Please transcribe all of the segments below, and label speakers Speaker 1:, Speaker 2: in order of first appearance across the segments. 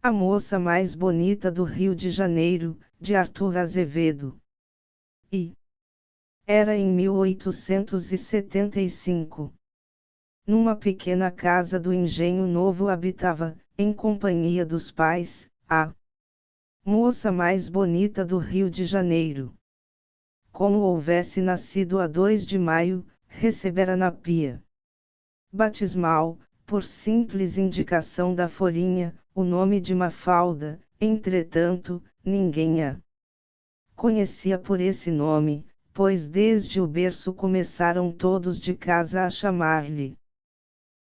Speaker 1: A Moça Mais Bonita do Rio de Janeiro, de Arthur Azevedo. Era em 1875. Numa pequena casa do Engenho Novo habitava, em companhia dos pais, a moça mais bonita do Rio de Janeiro. Como houvesse nascido a 2 de maio, recebera na pia batismal, por simples indicação da folhinha, o nome de Mafalda. Entretanto, ninguém a conhecia por esse nome, pois desde o berço começaram todos de casa a chamar-lhe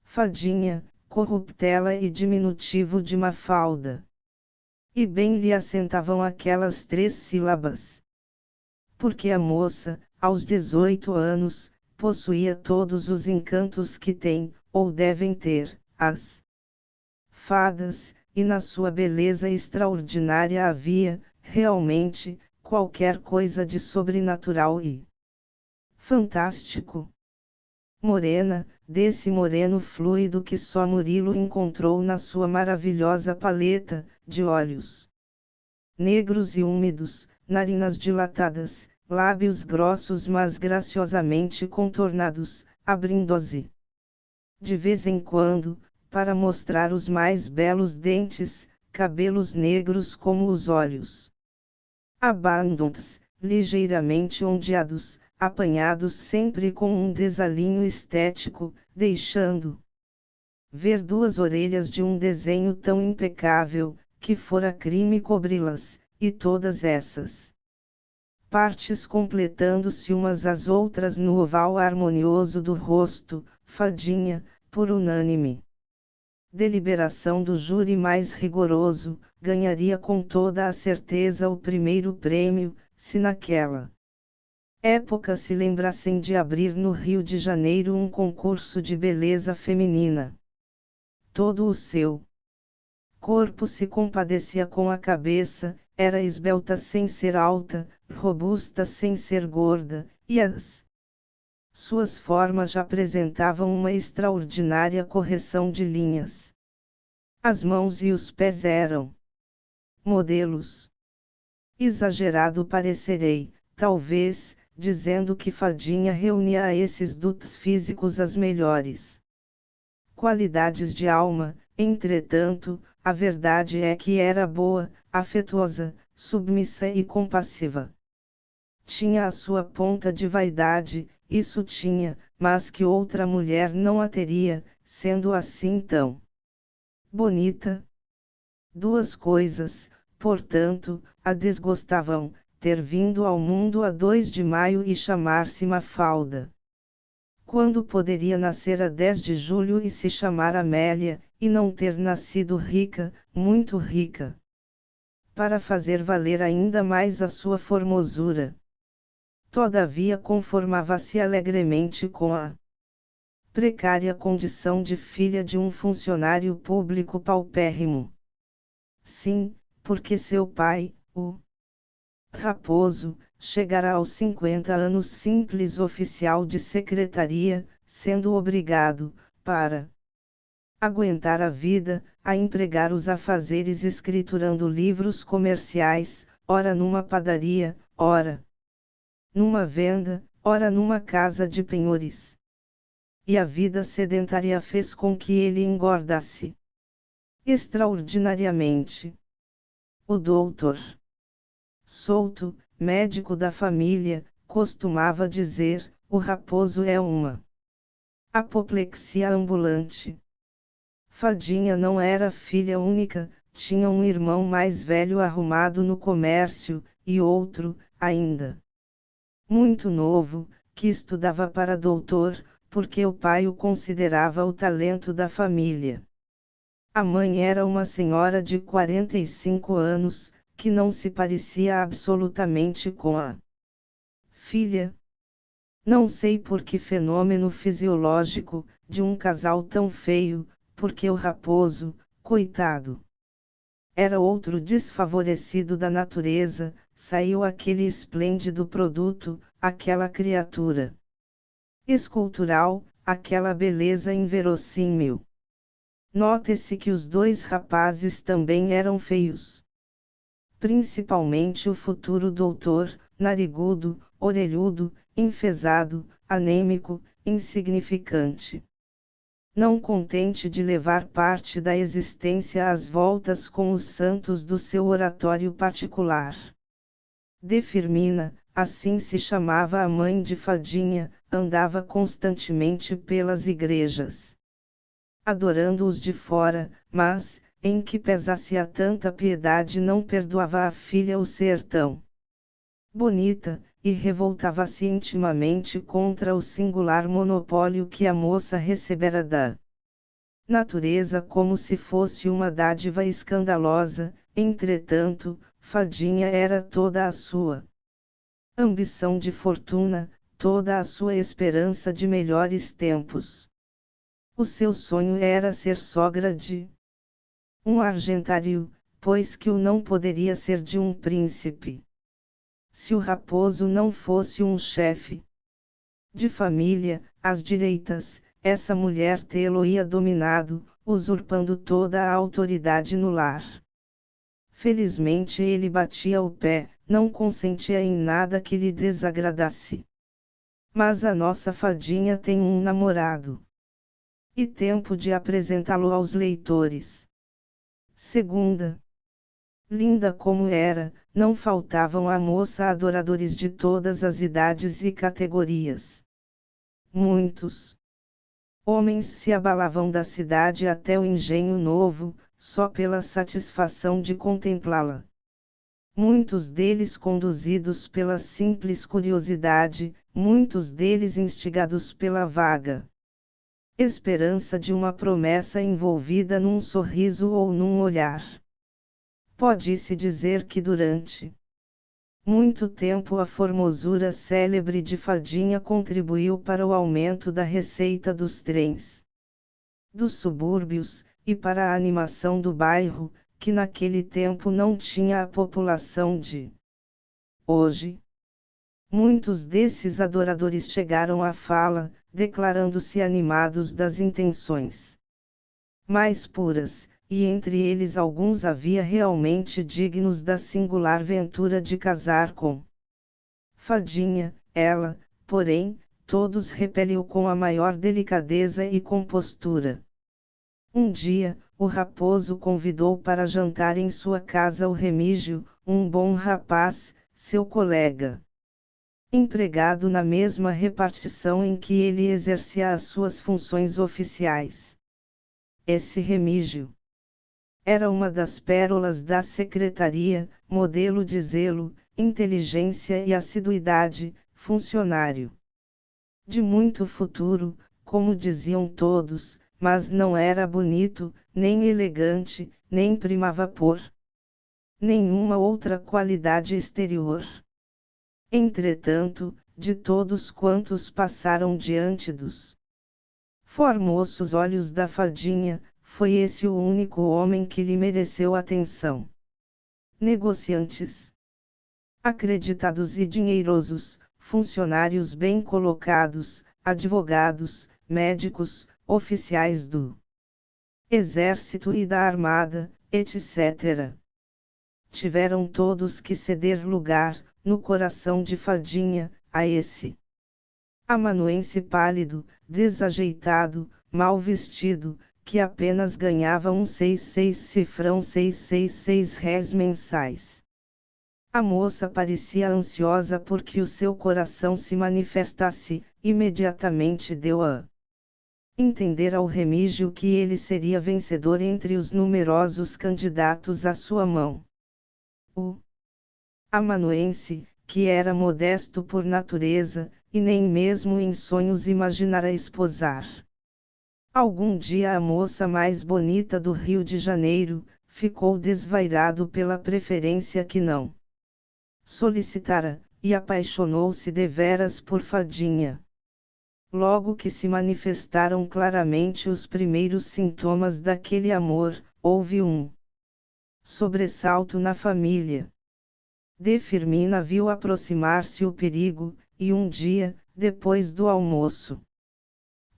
Speaker 1: Fadinha, corruptela e diminutivo de Mafalda. E bem lhe assentavam aquelas 3 sílabas. Porque a moça, aos 18 anos, possuía todos os encantos que têm, ou devem ter, as fadas, e na sua beleza extraordinária havia, realmente, qualquer coisa de sobrenatural e fantástico. Morena, desse moreno fluido que só Murilo encontrou na sua maravilhosa paleta, de olhos negros e úmidos, narinas dilatadas, lábios grossos mas graciosamente contornados, abrindo-se de vez em quando, para mostrar os mais belos dentes, cabelos negros como os olhos abundantes, ligeiramente ondeados, apanhados sempre com um desalinho estético, deixando ver 2 orelhas de um desenho tão impecável, que fora crime cobri-las, e todas essas partes completando-se umas às outras no oval harmonioso do rosto. Fadinha, por unânime deliberação do júri mais rigoroso, ganharia com toda a certeza o primeiro prêmio, se naquela época se lembrassem de abrir no Rio de Janeiro um concurso de beleza feminina. Todo o seu corpo se compadecia com a cabeça, era esbelta sem ser alta, robusta sem ser gorda, e as suas formas já apresentavam uma extraordinária correção de linhas. As mãos e os pés eram modelos. Exagerado parecerei, talvez, dizendo que Fadinha reunia a esses dotes físicos as melhores qualidades de alma. Entretanto, a verdade é que era boa, afetuosa, submissa e compassiva. Tinha a sua ponta de vaidade, isso tinha, mas que outra mulher não a teria, sendo assim tão bonita. 2 coisas, portanto, a desgostavam: ter vindo ao mundo a 2 de maio e chamar-se Mafalda, quando poderia nascer a 10 de julho e se chamar Amélia, e não ter nascido rica, muito rica, para fazer valer ainda mais a sua formosura. Todavia conformava-se alegremente com a precária condição de filha de um funcionário público paupérrimo. Sim, porque seu pai, o Raposo, chegara aos 50 anos simples oficial de secretaria, sendo obrigado, para aguentar a vida, a empregar os afazeres escriturando livros comerciais, ora numa padaria, ora numa venda, ora numa casa de penhores. E a vida sedentária fez com que ele engordasse extraordinariamente. O doutor Souto, médico da família, costumava dizer: o Raposo é uma apoplexia ambulante. Fadinha não era filha única, tinha um irmão mais velho arrumado no comércio, e outro, ainda muito novo, que estudava para doutor, porque o pai o considerava o talento da família. A mãe era uma senhora de 45 anos, que não se parecia absolutamente com a filha. Não sei por que fenômeno fisiológico, de um casal tão feio, porque o Raposo, coitado, era outro desfavorecido da natureza, saiu aquele esplêndido produto, aquela criatura escultural, aquela beleza inverossímil. Note-se que os dois rapazes também eram feios. Principalmente o futuro doutor, narigudo, orelhudo, enfesado, anêmico, insignificante. Não contente de levar parte da existência às voltas com os santos do seu oratório particular. De Firmina, assim se chamava a mãe de Fadinha, andava constantemente pelas igrejas, adorando os de fora, mas, em que pesasse a tanta piedade, não perdoava à filha o ser tão bonita, e revoltava-se intimamente contra o singular monopólio que a moça recebera da natureza como se fosse uma dádiva escandalosa. Entretanto, Fadinha era toda a sua ambição de fortuna, toda a sua esperança de melhores tempos. O seu sonho era ser sogra de um argentário, pois que o não poderia ser de um príncipe. Se o Raposo não fosse um chefe de família, às direitas, essa mulher tê-lo-ia dominado, usurpando toda a autoridade no lar. Felizmente ele batia o pé, não consentia em nada que lhe desagradasse. Mas a nossa Fadinha tem um namorado. E tempo de apresentá-lo aos leitores. Segunda. Linda como era, não faltavam à moça adoradores de todas as idades e categorias. Muitos homens se abalavam da cidade até o Engenho Novo, só pela satisfação de contemplá-la. Muitos deles conduzidos pela simples curiosidade, muitos deles instigados pela vaga esperança de uma promessa envolvida num sorriso ou num olhar. Pode-se dizer que durante muito tempo a formosura célebre de Fadinha contribuiu para o aumento da receita dos trens dos subúrbios, e para a animação do bairro, que naquele tempo não tinha a população de hoje. Muitos desses adoradores chegaram à fala, declarando-se animados das intenções mais puras, e entre eles alguns havia realmente dignos da singular ventura de casar com Fadinha. Ela, porém, todos repeliu com a maior delicadeza e compostura. Um dia, o Raposo convidou para jantar em sua casa o Remígio, um bom rapaz, seu colega, empregado na mesma repartição em que ele exercia as suas funções oficiais. Esse Remígio era uma das pérolas da secretaria, modelo de zelo, inteligência e assiduidade, funcionário de muito futuro, como diziam todos, mas não era bonito, nem elegante, nem primava por nenhuma outra qualidade exterior. Entretanto, de todos quantos passaram diante dos formosos olhos da Fadinha, foi esse o único homem que lhe mereceu atenção. Negociantes acreditados e dinheirosos, funcionários bem colocados, advogados, médicos, oficiais do exército e da armada, etc. Tiveram todos que ceder lugar, no coração de Fadinha, a esse amanuense pálido, desajeitado, mal vestido, que apenas ganhava um 6 cifrão 666 réis mensais. A moça parecia ansiosa porque o seu coração se manifestasse, imediatamente deu a entender ao Remígio que ele seria vencedor entre os numerosos candidatos à sua mão. O amanuense, que era modesto por natureza, e nem mesmo em sonhos imaginara esposar algum dia a moça mais bonita do Rio de Janeiro, ficou desvairado pela preferência que não solicitara, e apaixonou-se deveras por Fadinha. Logo que se manifestaram claramente os primeiros sintomas daquele amor, houve um sobressalto na família. De Firmina viu aproximar-se o perigo, e um dia, depois do almoço,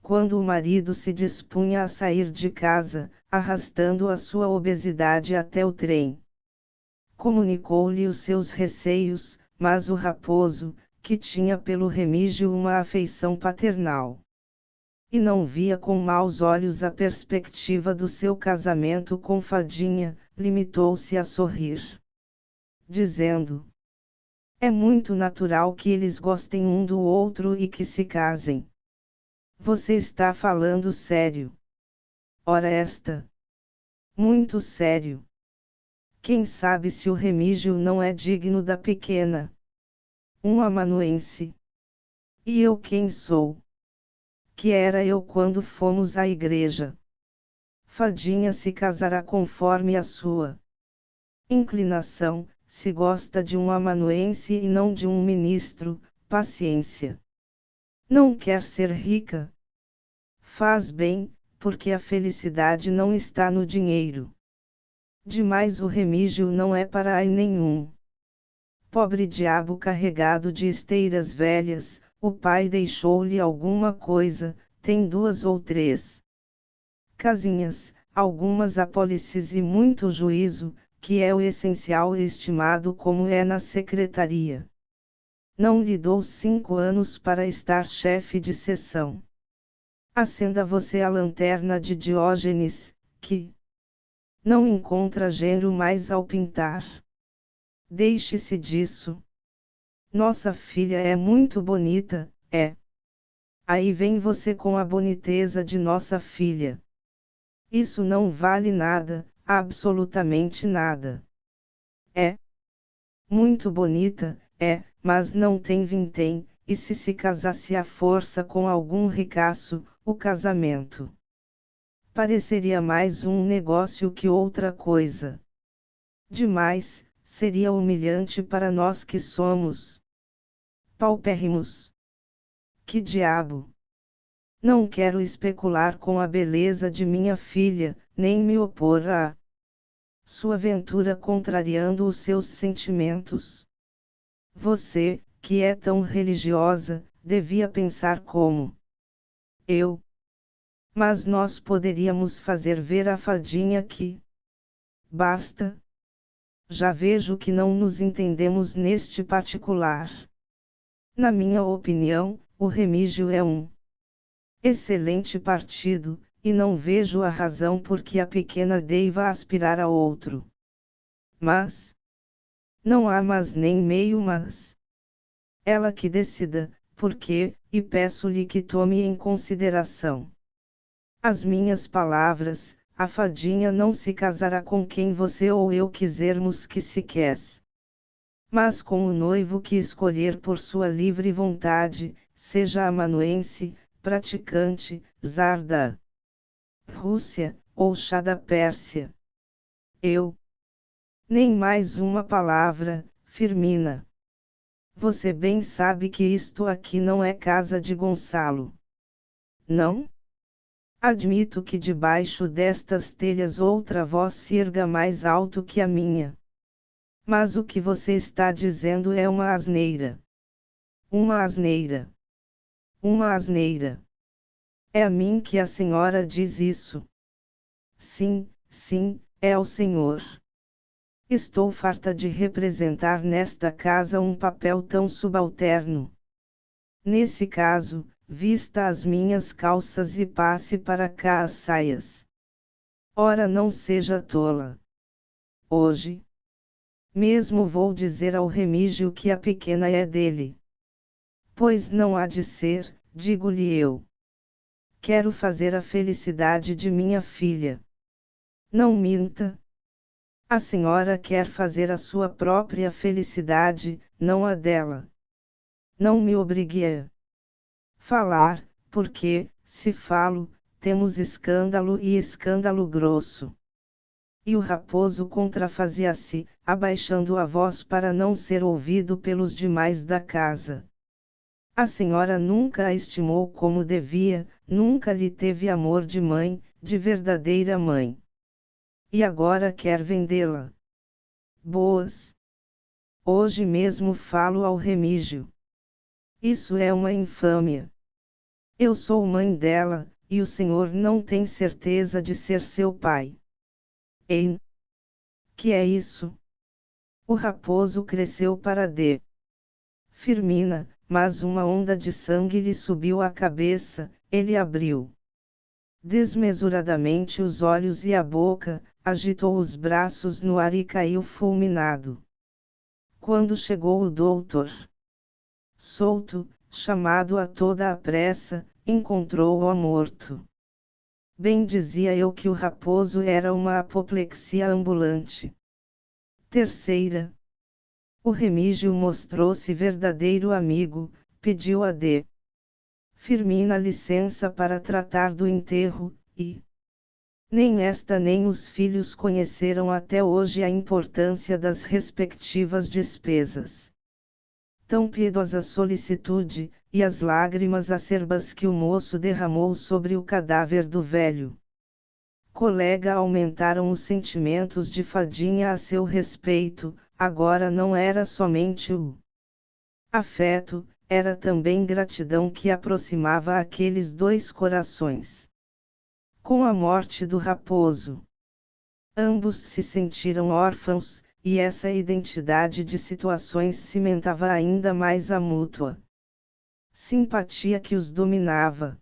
Speaker 1: quando o marido se dispunha a sair de casa, arrastando a sua obesidade até o trem. Comunicou-lhe os seus receios, mas o raposo, que tinha pelo Remígio uma afeição paternal, e não via com maus olhos a perspectiva do seu casamento com Fadinha, limitou-se a sorrir, dizendo: é muito natural que eles gostem um do outro e que se casem. Você está falando sério? Ora esta! Muito sério. Quem sabe se o Remígio não é digno da pequena? Um amanuense. E eu quem sou? Que era eu quando fomos à igreja? Fadinha se casará conforme a sua inclinação, se gosta de um amanuense e não de um ministro, paciência. Não quer ser rica? Faz bem, porque a felicidade não está no dinheiro. Demais o Remígio não é para aí nenhum. Pobre diabo carregado de esteiras velhas, o pai deixou-lhe alguma coisa, tem 2 ou 3 casinhas, algumas apólices e muito juízo, que é o essencial estimado como é na secretaria. Não lhe dou 5 anos para estar chefe de seção. Acenda você a lanterna de Diógenes, que não encontra gênero mais ao pintar. Deixe-se disso. Nossa filha é muito bonita, é. Aí vem você com a boniteza de nossa filha. Isso não vale nada, absolutamente nada. É muito bonita, é, mas não tem vintém, e se casasse à força com algum ricaço, o casamento pareceria mais um negócio que outra coisa. Demais, seria humilhante para nós que somos paupérrimos. Que diabo! Não quero especular com a beleza de minha filha, nem me opor a sua ventura contrariando os seus sentimentos. Você, que é tão religiosa, devia pensar como eu. Mas nós poderíamos fazer ver a Fadinha que basta. Já vejo que não nos entendemos neste particular. Na minha opinião, o Remígio é um excelente partido, e não vejo a razão por que a pequena deva aspirar a outro. Mas não há mas nem meio mas. Ela que decida, porque, e peço-lhe que tome em consideração as minhas palavras, a Fadinha não se casará com quem você ou eu quisermos que se quer, mas com o noivo que escolher por sua livre vontade, seja amanuense, praticante, czar da Rússia, ou chá da Pérsia. Eu. Nem mais uma palavra, Firmina. Você bem sabe que isto aqui não é casa de Gonçalo. Não? Admito que debaixo destas telhas outra voz se erga mais alto que a minha. Mas o que você está dizendo é uma asneira. Uma asneira. Uma asneira. É a mim que a senhora diz isso. Sim, sim, é ao senhor. Estou farta de representar nesta casa um papel tão subalterno. Nesse caso, vista as minhas calças e passe para cá as saias. Ora, não seja tola. Hoje mesmo vou dizer ao Remígio que a pequena é dele. Pois não há de ser, digo-lhe eu. Quero fazer a felicidade de minha filha. Não minta. A senhora quer fazer a sua própria felicidade, não a dela. Não me obrigue a falar, porque, se falo, temos escândalo e escândalo grosso. E o raposo contrafazia-se, abaixando a voz para não ser ouvido pelos demais da casa. A senhora nunca a estimou como devia, nunca lhe teve amor de mãe, de verdadeira mãe. E agora quer vendê-la. Boas. Hoje mesmo falo ao Remígio. Isso é uma infâmia. Eu sou mãe dela, e o senhor não tem certeza de ser seu pai. Hein? Que é isso? O raposo cresceu para D. Firmina, mas uma onda de sangue lhe subiu à cabeça, ele abriu desmesuradamente os olhos e a boca, agitou os braços no ar e caiu fulminado. Quando chegou o doutor Souto, chamado a toda a pressa, encontrou-o morto. Bem dizia eu que o raposo era uma apoplexia ambulante. Terceira. O Remígio mostrou-se verdadeiro amigo, pediu a D. Firmina licença para tratar do enterro, e nem esta nem os filhos conheceram até hoje a importância das respectivas despesas. Tão piedosa solicitude, e as lágrimas acerbas que o moço derramou sobre o cadáver do velho colega aumentaram os sentimentos de Fadinha a seu respeito. Agora não era somente o afeto, era também gratidão que aproximava aqueles dois corações. Com a morte do raposo, ambos se sentiram órfãos, e essa identidade de situações cimentava ainda mais a mútua simpatia que os dominava.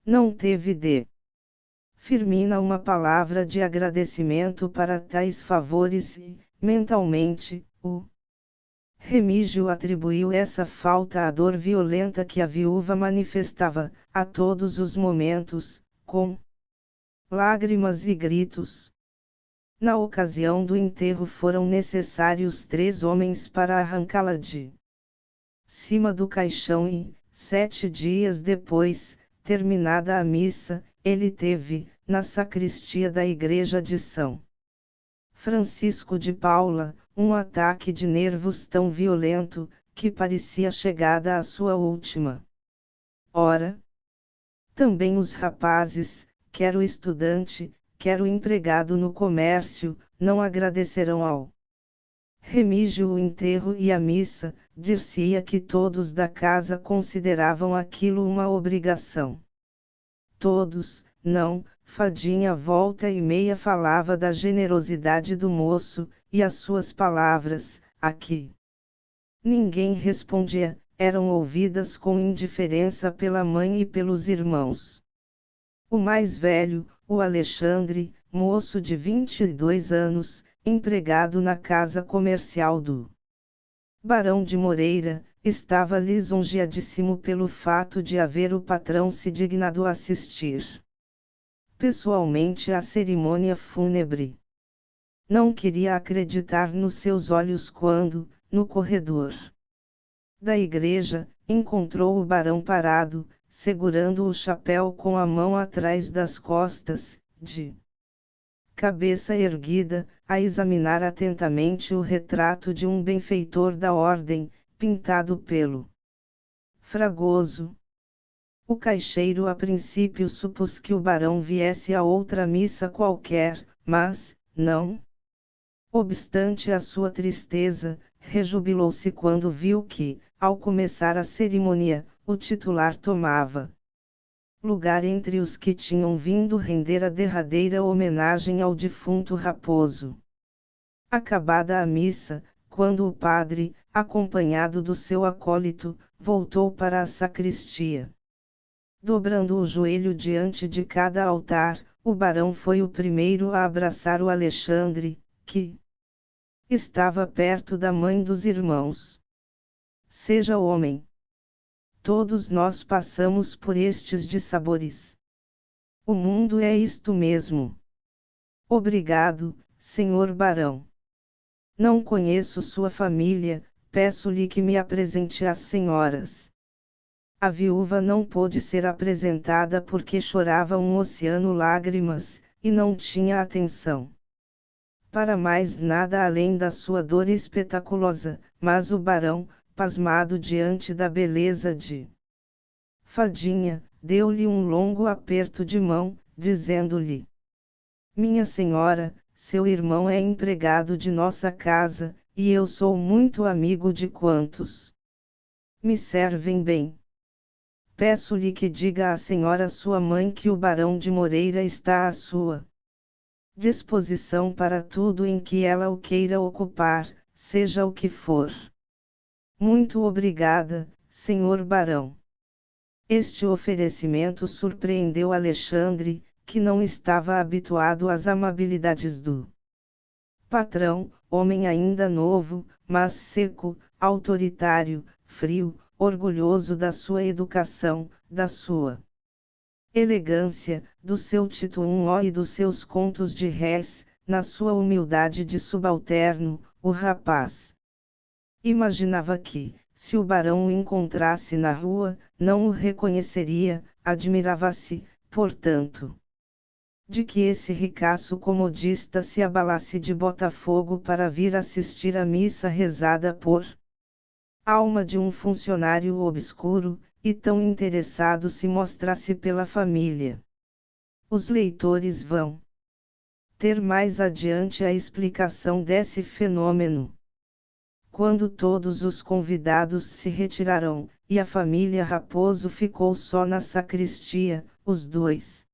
Speaker 1: Não teve de Firmina uma palavra de agradecimento para tais favores e, mentalmente, o Remígio atribuiu essa falta à dor violenta que a viúva manifestava, a todos os momentos, com lágrimas e gritos. Na ocasião do enterro foram necessários 3 homens para arrancá-la de cima do caixão e, 7 dias depois, terminada a missa, ele teve, na sacristia da igreja de São Francisco de Paula, um ataque de nervos tão violento, que parecia chegada à sua última hora. Também os rapazes, quer o estudante, quer o empregado no comércio, não agradecerão ao Remígio o enterro e a missa, dir-se-ia que todos da casa consideravam aquilo uma obrigação. Todos, não, Fadinha volta e meia falava da generosidade do moço, e as suas palavras, aqui ninguém respondia, eram ouvidas com indiferença pela mãe e pelos irmãos. O mais velho, o Alexandre, moço de 22 anos, empregado na casa comercial do Barão de Moreira, estava lisonjeadíssimo pelo fato de haver o patrão se dignado assistir pessoalmente à cerimônia fúnebre. Não queria acreditar nos seus olhos quando, no corredor da igreja, encontrou o barão parado, segurando o chapéu com a mão atrás das costas, de cabeça erguida, a examinar atentamente o retrato de um benfeitor da ordem, pintado pelo Fragoso. O caixeiro a princípio supôs que o barão viesse a outra missa qualquer, mas, não obstante a sua tristeza, rejubilou-se quando viu que, ao começar a cerimônia, o titular tomava lugar entre os que tinham vindo render a derradeira homenagem ao defunto raposo. Acabada a missa, quando o padre, acompanhado do seu acólito, voltou para a sacristia, dobrando o joelho diante de cada altar, o barão foi o primeiro a abraçar o Alexandre, que estava perto da mãe dos irmãos. Seja homem. Todos nós passamos por estes dissabores. O mundo é isto mesmo. Obrigado, senhor barão. Não conheço sua família, peço-lhe que me apresente às senhoras. A viúva não pôde ser apresentada porque chorava um oceano lágrimas, e não tinha atenção para mais nada além da sua dor espetaculosa, mas o barão, pasmado diante da beleza de Fadinha, deu-lhe um longo aperto de mão, dizendo-lhe: Minha senhora, seu irmão é empregado de nossa casa, e eu sou muito amigo de quantos me servem bem. peço-lhe que diga à senhora sua mãe que o barão de Moreira está à sua disposição para tudo em que ela o queira ocupar, seja o que for. Muito obrigada, senhor barão. Este oferecimento surpreendeu Alexandre, que não estava habituado às amabilidades do patrão, homem ainda novo, mas seco, autoritário, frio, orgulhoso da sua educação, da sua elegância, do seu Tito I e dos seus contos de réis, na sua humildade de subalterno. O rapaz imaginava que, se o barão o encontrasse na rua, não o reconheceria. Admirava-se, portanto, de que esse ricaço comodista se abalasse de Botafogo para vir assistir à missa rezada por alma de um funcionário obscuro, e tão interessado se mostrasse pela família. Os leitores vão ter mais adiante a explicação desse fenômeno. Quando todos os convidados se retiraram, e a família Raposo ficou só na sacristia, os dois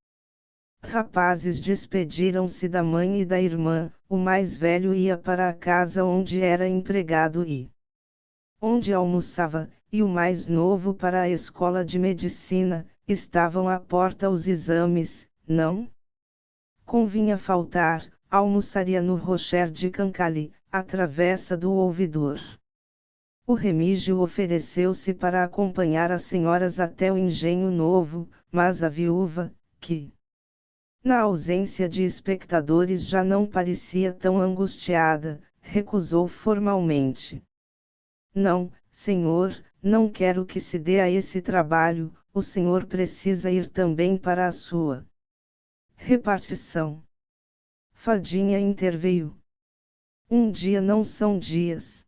Speaker 1: rapazes despediram-se da mãe e da irmã. O mais velho ia para a casa onde era empregado e onde almoçava, e o mais novo para a escola de medicina. Estavam à porta os exames, não convinha faltar. Almoçaria no Rocher de Cancale, à travessa do Ouvidor. O Remígio ofereceu-se para acompanhar as senhoras até o Engenho Novo, mas a viúva, que, na ausência de espectadores, já não parecia tão angustiada, recusou formalmente. Não, senhor, não quero que se dê a esse trabalho. O senhor precisa ir também para a sua repartição. Fadinha interveio. Um dia não são dias.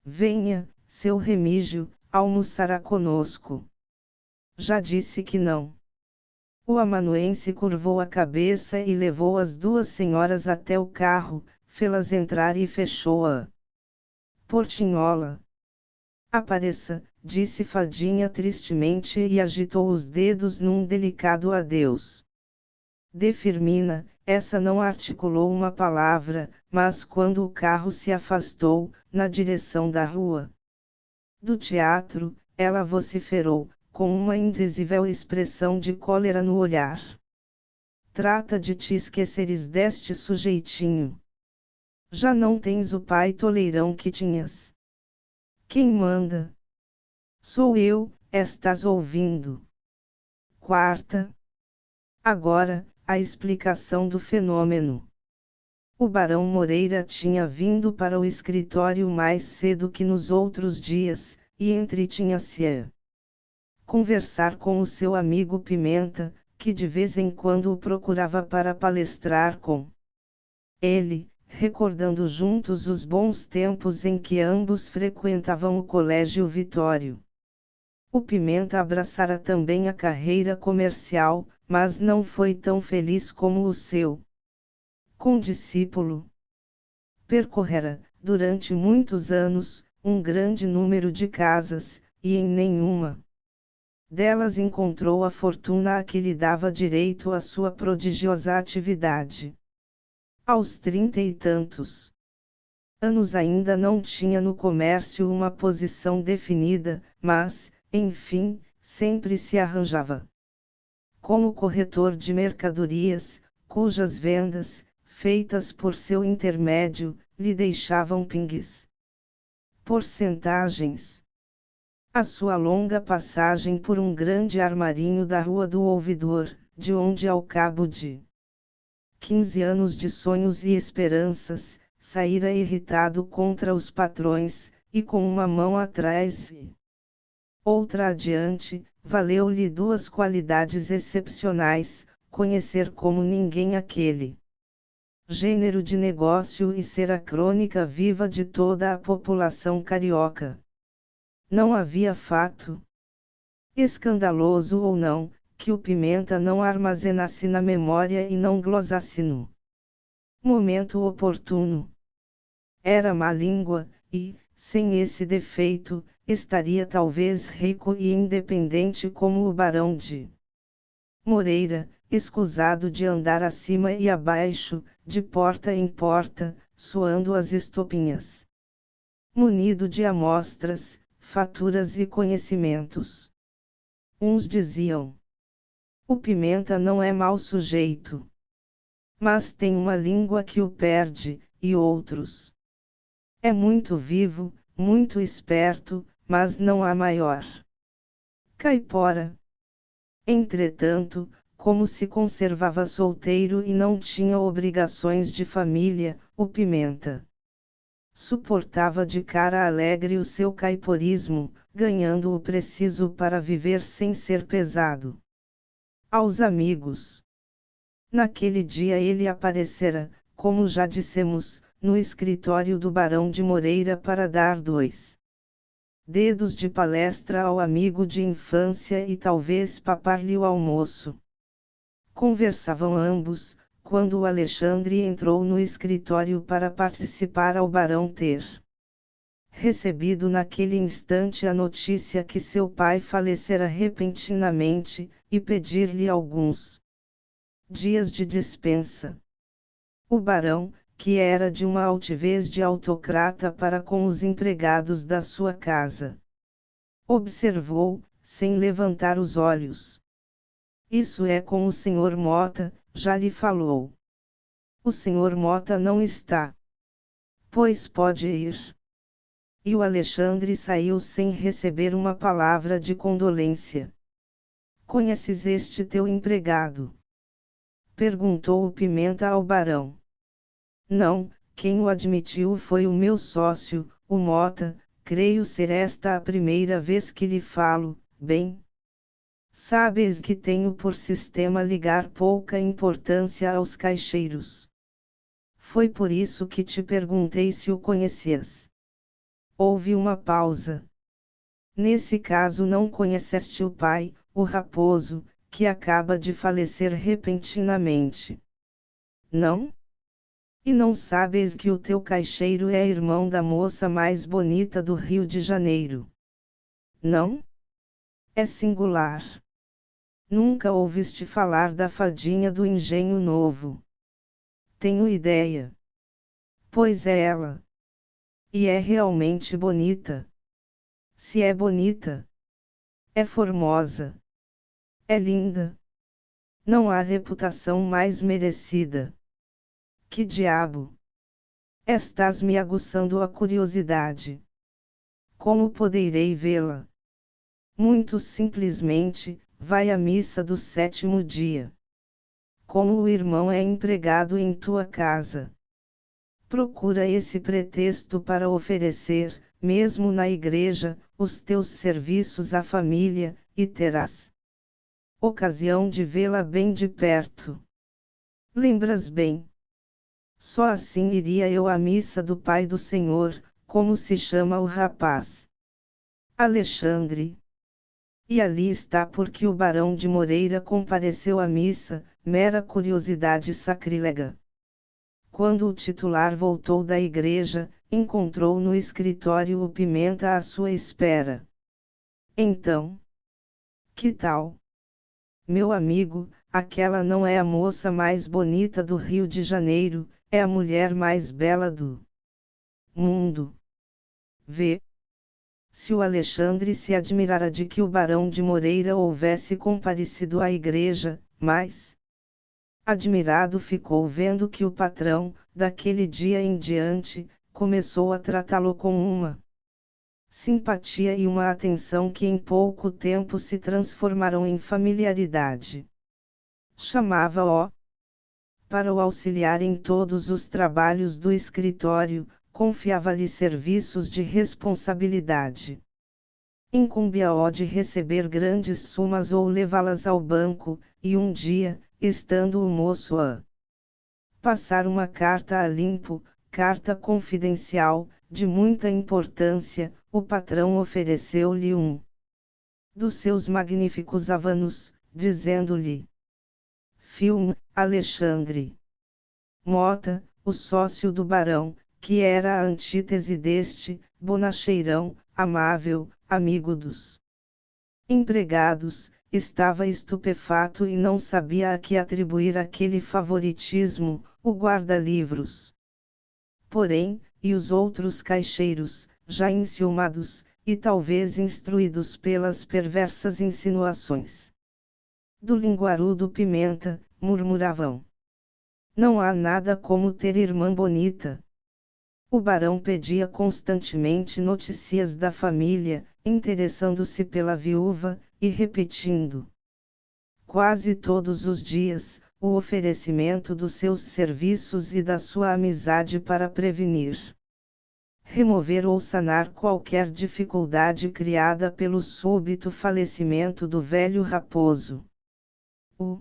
Speaker 1: Venha, seu Remígio, almoçará conosco. Já disse que não. O amanuense curvou a cabeça e levou as duas senhoras até o carro, fê-las entrar e fechou a portinhola. Apareça, disse Fadinha tristemente e agitou os dedos num delicado adeus. De Firmina, essa não articulou uma palavra, mas quando o carro se afastou, na direção da rua do teatro, ela vociferou, com uma indizível expressão de cólera no olhar. Trata de te esqueceres deste sujeitinho. Já não tens o pai toleirão que tinhas. Quem manda? Sou eu, estás ouvindo? Quarta. Agora, a explicação do fenômeno. O barão Moreira tinha vindo para o escritório mais cedo que nos outros dias, e entretinha-se a conversar com o seu amigo Pimenta, que de vez em quando o procurava para palestrar com ele, recordando juntos os bons tempos em que ambos frequentavam o Colégio Vitório. O Pimenta abraçara também a carreira comercial, mas não foi tão feliz como o seu condiscípulo. Percorrera, durante muitos anos, um grande número de casas, e em nenhuma delas encontrou a fortuna a que lhe dava direito a sua prodigiosa atividade. Aos 30 e tantos anos ainda não tinha no comércio uma posição definida, mas, enfim, sempre se arranjava como corretor de mercadorias, cujas vendas, feitas por seu intermédio, lhe deixavam pingues porcentagens. A sua longa passagem por um grande armarinho da Rua do Ouvidor, de onde ao cabo de 15 anos de sonhos e esperanças, saíra irritado contra os patrões, e com uma mão atrás e outra adiante, valeu-lhe duas qualidades excepcionais: conhecer como ninguém aquele gênero de negócio e ser a crônica viva de toda a população carioca. Não havia fato, escandaloso ou não, que o Pimenta não armazenasse na memória e não glosasse no momento oportuno. Era má língua, e, Sem esse defeito, estaria talvez rico e independente como o barão de Moreira, escusado de andar acima e abaixo, de porta em porta, suando as estopinhas. Munido de amostras, faturas e conhecimentos. Uns diziam: o Pimenta não é mau sujeito, mas tem uma língua que o perde, e outros: é muito vivo, muito esperto, mas não há maior caipora. Entretanto, como se conservava solteiro e não tinha obrigações de família, o Pimenta suportava de cara alegre o seu caiporismo, ganhando o preciso para viver sem ser pesado. Aos amigos. Naquele dia ele aparecera, como já dissemos, no escritório do Barão de Moreira para dar 2 dedos de palestra ao amigo de infância e talvez papar-lhe o almoço. Conversavam ambos, quando o Alexandre entrou no escritório para participar ao Barão ter recebido naquele instante a notícia que seu pai falecera repentinamente, e pedir-lhe alguns dias de dispensa. O barão, que era de uma altivez de autocrata para com os empregados da sua casa, observou, sem levantar os olhos: isso é com o senhor Mota, já lhe falou. O senhor Mota não está. Pois pode ir. E o Alexandre saiu sem receber uma palavra de condolência. Conheces este teu empregado? Perguntou o Pimenta ao barão. Não, quem o admitiu foi o meu sócio, o Mota. Creio ser esta a primeira vez que lhe falo. Bem, sabes que tenho por sistema ligar pouca importância aos caixeiros. Foi por isso que te perguntei se o conhecias. Houve uma pausa. Nesse caso não conheceste o pai, o Raposo, que acaba de falecer repentinamente. Não? E não sabes que o teu caixeiro é irmão da moça mais bonita do Rio de Janeiro? Não? É singular. Nunca ouviste falar da fadinha do Engenho Novo? Tenho ideia. Pois é ela. E é realmente bonita. Se é bonita, é formosa. É linda. Não há reputação mais merecida. Que diabo! Estás me aguçando a curiosidade. Como poderei vê-la? Muito simplesmente, vai à missa do 7º dia. Como o irmão é empregado em tua casa, procura esse pretexto para oferecer, mesmo na igreja, os teus serviços à família, e terás ocasião de vê-la bem de perto. Lembras bem? Só assim iria eu à missa do Pai do Senhor, como se chama o rapaz? Alexandre. E ali está porque o Barão de Moreira compareceu à missa, mera curiosidade sacrílega. Quando o titular voltou da igreja, encontrou no escritório o Pimenta à sua espera. Então, que tal? Meu amigo, aquela não é a moça mais bonita do Rio de Janeiro, é a mulher mais bela do mundo. Vê. Se o Alexandre se admirara de que o Barão de Moreira houvesse comparecido à igreja, mas admirado ficou vendo que o patrão, daquele dia em diante, começou a tratá-lo com uma simpatia e uma atenção que em pouco tempo se transformaram em familiaridade. Chamava-o para o auxiliar em todos os trabalhos do escritório, confiava-lhe serviços de responsabilidade. Incumbia-o de receber grandes sumas ou levá-las ao banco, e um dia, estando o moço a passar uma carta a limpo, carta confidencial, de muita importância, o patrão ofereceu-lhe um dos seus magníficos havanos, dizendo-lhe: Filme, Alexandre Mota, o sócio do barão, que era a antítese deste, bonacheirão, amável, amigo dos empregados, estava estupefato e não sabia a que atribuir aquele favoritismo, o guarda-livros. Porém, e os outros caixeiros, já enciumados, e talvez instruídos pelas perversas insinuações do linguarudo Pimenta, murmuravam: não há nada como ter irmã bonita. O barão pedia constantemente notícias da família, interessando-se pela viúva, e repetindo quase todos os dias, o oferecimento dos seus serviços e da sua amizade para prevenir, remover ou sanar qualquer dificuldade criada pelo súbito falecimento do velho raposo. O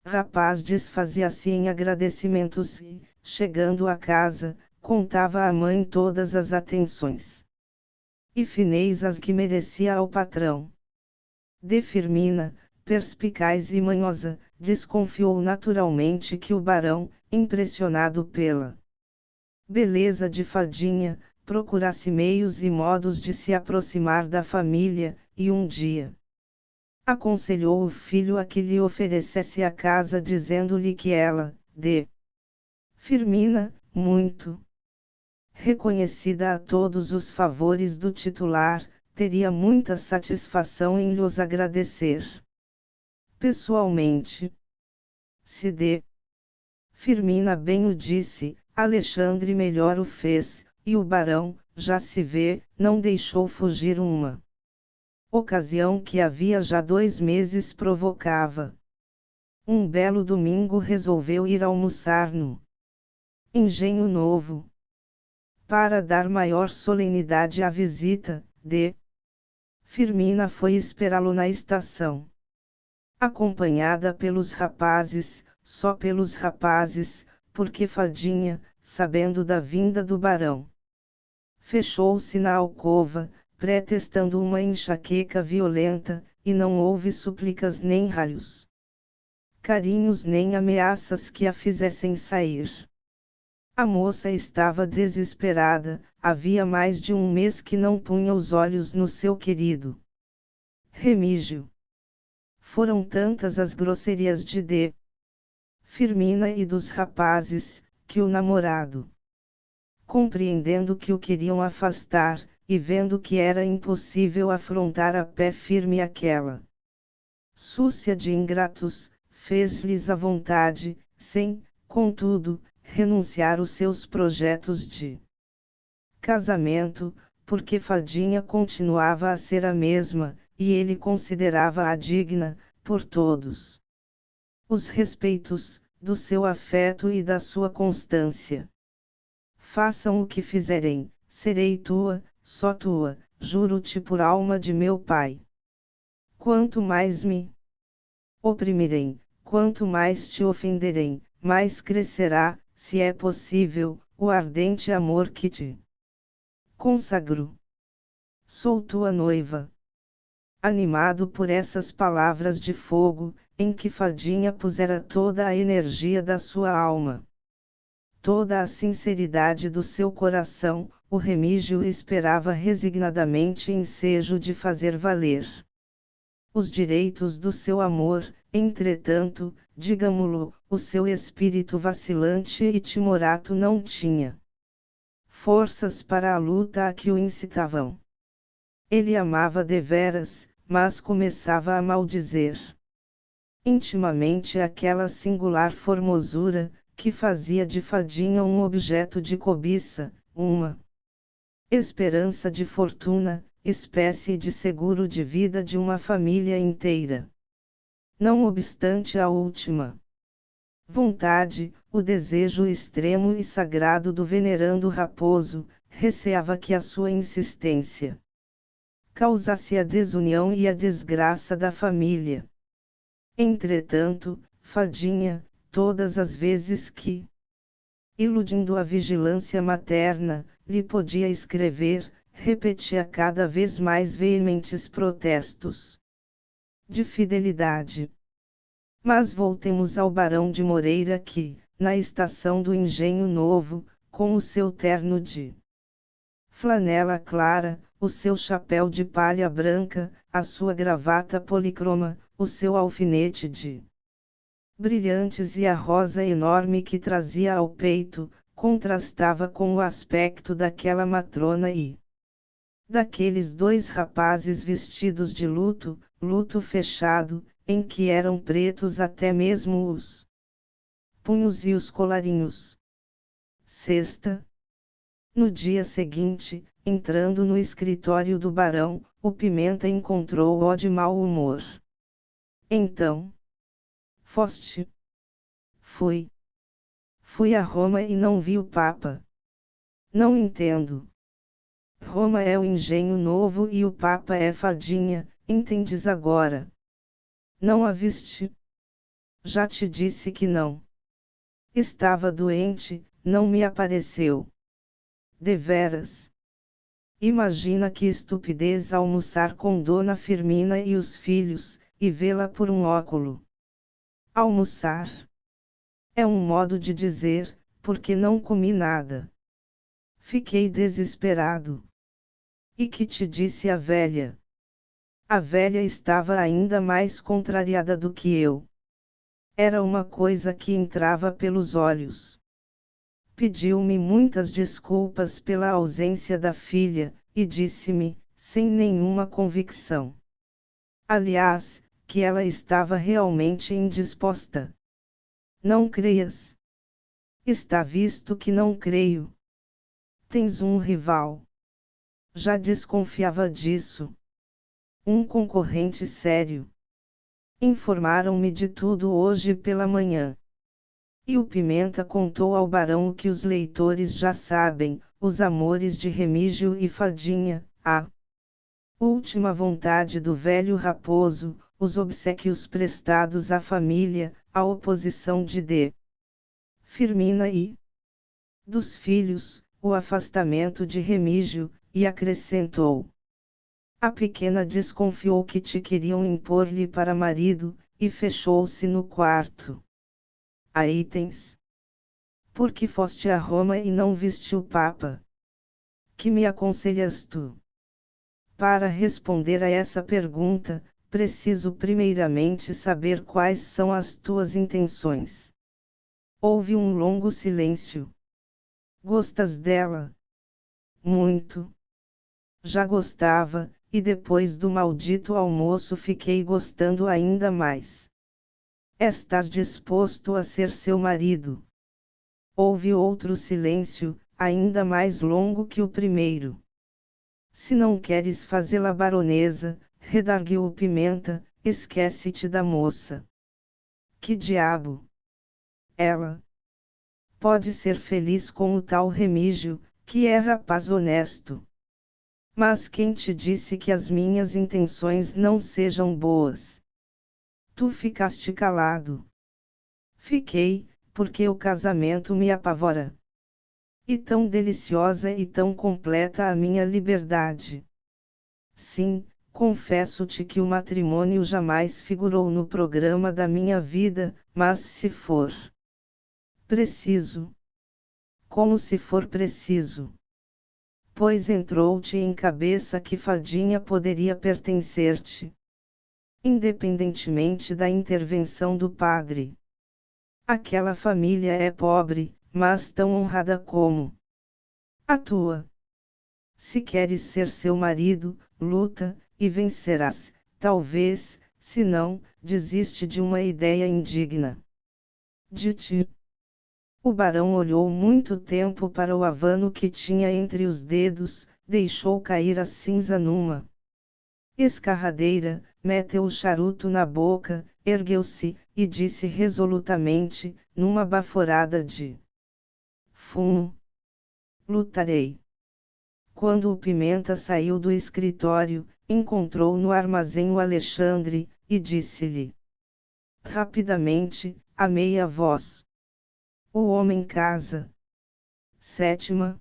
Speaker 1: rapaz desfazia-se em agradecimentos e, chegando a casa, contava à mãe todas as atenções e finezas que merecia ao patrão. De Firmina, perspicaz e manhosa, desconfiou naturalmente que o barão, impressionado pela beleza de Fadinha, procurasse meios e modos de se aproximar da família, e um dia aconselhou o filho a que lhe oferecesse a casa, dizendo-lhe que ela, de Firmina, muito reconhecida a todos os favores do titular, teria muita satisfação em lhos agradecer pessoalmente. Se de Firmina bem o disse, Alexandre melhor o fez, e o barão, já se vê, não deixou fugir uma ocasião que havia já 2 meses provocava. Um belo domingo resolveu ir almoçar no Engenho Novo. Para dar maior solenidade à visita, de Firmina foi esperá-lo na estação. Acompanhada pelos rapazes, só pelos rapazes, porque Fadinha, sabendo da vinda do barão, fechou-se na alcova, pretextando uma enxaqueca violenta, e não houve súplicas nem ralhos, carinhos nem ameaças que a fizessem sair. A moça estava desesperada, havia mais de 1 mês que não punha os olhos no seu querido Remígio. Foram tantas as grosserias de Firmina e dos rapazes, que o namorado, compreendendo que o queriam afastar, e vendo que era impossível afrontar a pé firme aquela súcia de ingratos, fez-lhes a vontade, sem, contudo, renunciar os seus projetos de casamento, porque Fadinha continuava a ser a mesma, e ele considerava-a digna, por todos os respeitos, do seu afeto e da sua constância. Façam o que fizerem, serei tua, só tua, juro-te por alma de meu pai. Quanto mais me oprimirem, quanto mais te ofenderem, mais crescerá, se é possível, o ardente amor que te consagro. Sou tua noiva. Animado por essas palavras de fogo, em que Fadinha pusera toda a energia da sua alma, toda a sinceridade do seu coração, o Remígio esperava resignadamente ensejo de fazer valer os direitos do seu amor. Entretanto, digamo-lo, o seu espírito vacilante e timorato não tinha forças para a luta a que o incitavam. Ele amava deveras, mas começava a maldizer intimamente aquela singular formosura, que fazia de Fadinha um objeto de cobiça, uma esperança de fortuna, espécie de seguro de vida de uma família inteira. Não obstante a última vontade, o desejo extremo e sagrado do venerando raposo, receava que a sua insistência causasse a desunião e a desgraça da família. Entretanto, Fadinha, todas as vezes que, iludindo a vigilância materna, lhe podia escrever, repetia cada vez mais veementes protestos de fidelidade. Mas voltemos ao Barão de Moreira que, na estação do Engenho Novo, com o seu terno de flanela clara, o seu chapéu de palha branca, a sua gravata policroma, o seu alfinete de brilhantes e a rosa enorme que trazia ao peito, contrastava com o aspecto daquela matrona e daqueles dois rapazes vestidos de luto, luto fechado, em que eram pretos até mesmo os punhos e os colarinhos. Sexta. No dia seguinte, entrando no escritório do barão, o Pimenta encontrou-o de mau humor. Então, foste? Fui. Fui a Roma e não vi o Papa. Não entendo. Roma é o engenho novo e o Papa é fadinha, entendes agora? Não a viste? Já te disse que não. Estava doente, não me apareceu. Deveras. Imagina que estupidez almoçar com Dona Firmina e os filhos, e vê-la por um óculo. Almoçar. É um modo de dizer, porque não comi nada. Fiquei desesperado. E que te disse a velha? A velha estava ainda mais contrariada do que eu. Era uma coisa que entrava pelos olhos. Pediu-me muitas desculpas pela ausência da filha, e disse-me, sem nenhuma convicção. Aliás, que ela estava realmente indisposta. Não creias. Está visto que não creio. Tens um rival. Já desconfiava disso. Um concorrente sério. Informaram-me de tudo hoje pela manhã. E o Pimenta contou ao barão o que os leitores já sabem, os amores de Remígio e Fadinha, a última vontade do velho raposo, os obséquios prestados à família, a oposição de D. Firmina e dos filhos, o afastamento de Remígio, e acrescentou. A pequena desconfiou que te queriam impor-lhe para marido, e fechou-se no quarto. Aí tens. Por que foste a Roma e não viste o Papa? Que me aconselhas tu? Para responder a essa pergunta, preciso primeiramente saber quais são as tuas intenções. Houve um longo silêncio. Gostas dela? Muito. Já gostava, e depois do maldito almoço fiquei gostando ainda mais. Estás disposto a ser seu marido? Houve outro silêncio, ainda mais longo que o primeiro. Se não queres fazê-la baronesa, redarguiu o Pimenta, esquece-te da moça. Que diabo! Ela pode ser feliz com o tal Remígio, que é rapaz honesto. Mas quem te disse que as minhas intenções não sejam boas? Tu ficaste calado. Fiquei, porque o casamento me apavora. E tão deliciosa e tão completa a minha liberdade. Sim, confesso-te que o matrimônio jamais figurou no programa da minha vida, mas se for preciso. Como se for preciso. Pois entrou-te em cabeça que Fadinha poderia pertencer-te. Independentemente da intervenção do padre. Aquela família é pobre, mas tão honrada como a tua. Se queres ser seu marido, luta, e vencerás, talvez, se não, desiste de uma ideia indigna de ti. O barão olhou muito tempo para o havano que tinha entre os dedos, deixou cair a cinza numa escarradeira, meteu o charuto na boca, ergueu-se, e disse resolutamente, numa baforada de fumo: lutarei. Quando o Pimenta saiu do escritório, encontrou no armazém o Alexandre, e disse-lhe rapidamente, a meia voz: o homem casa. Sétima.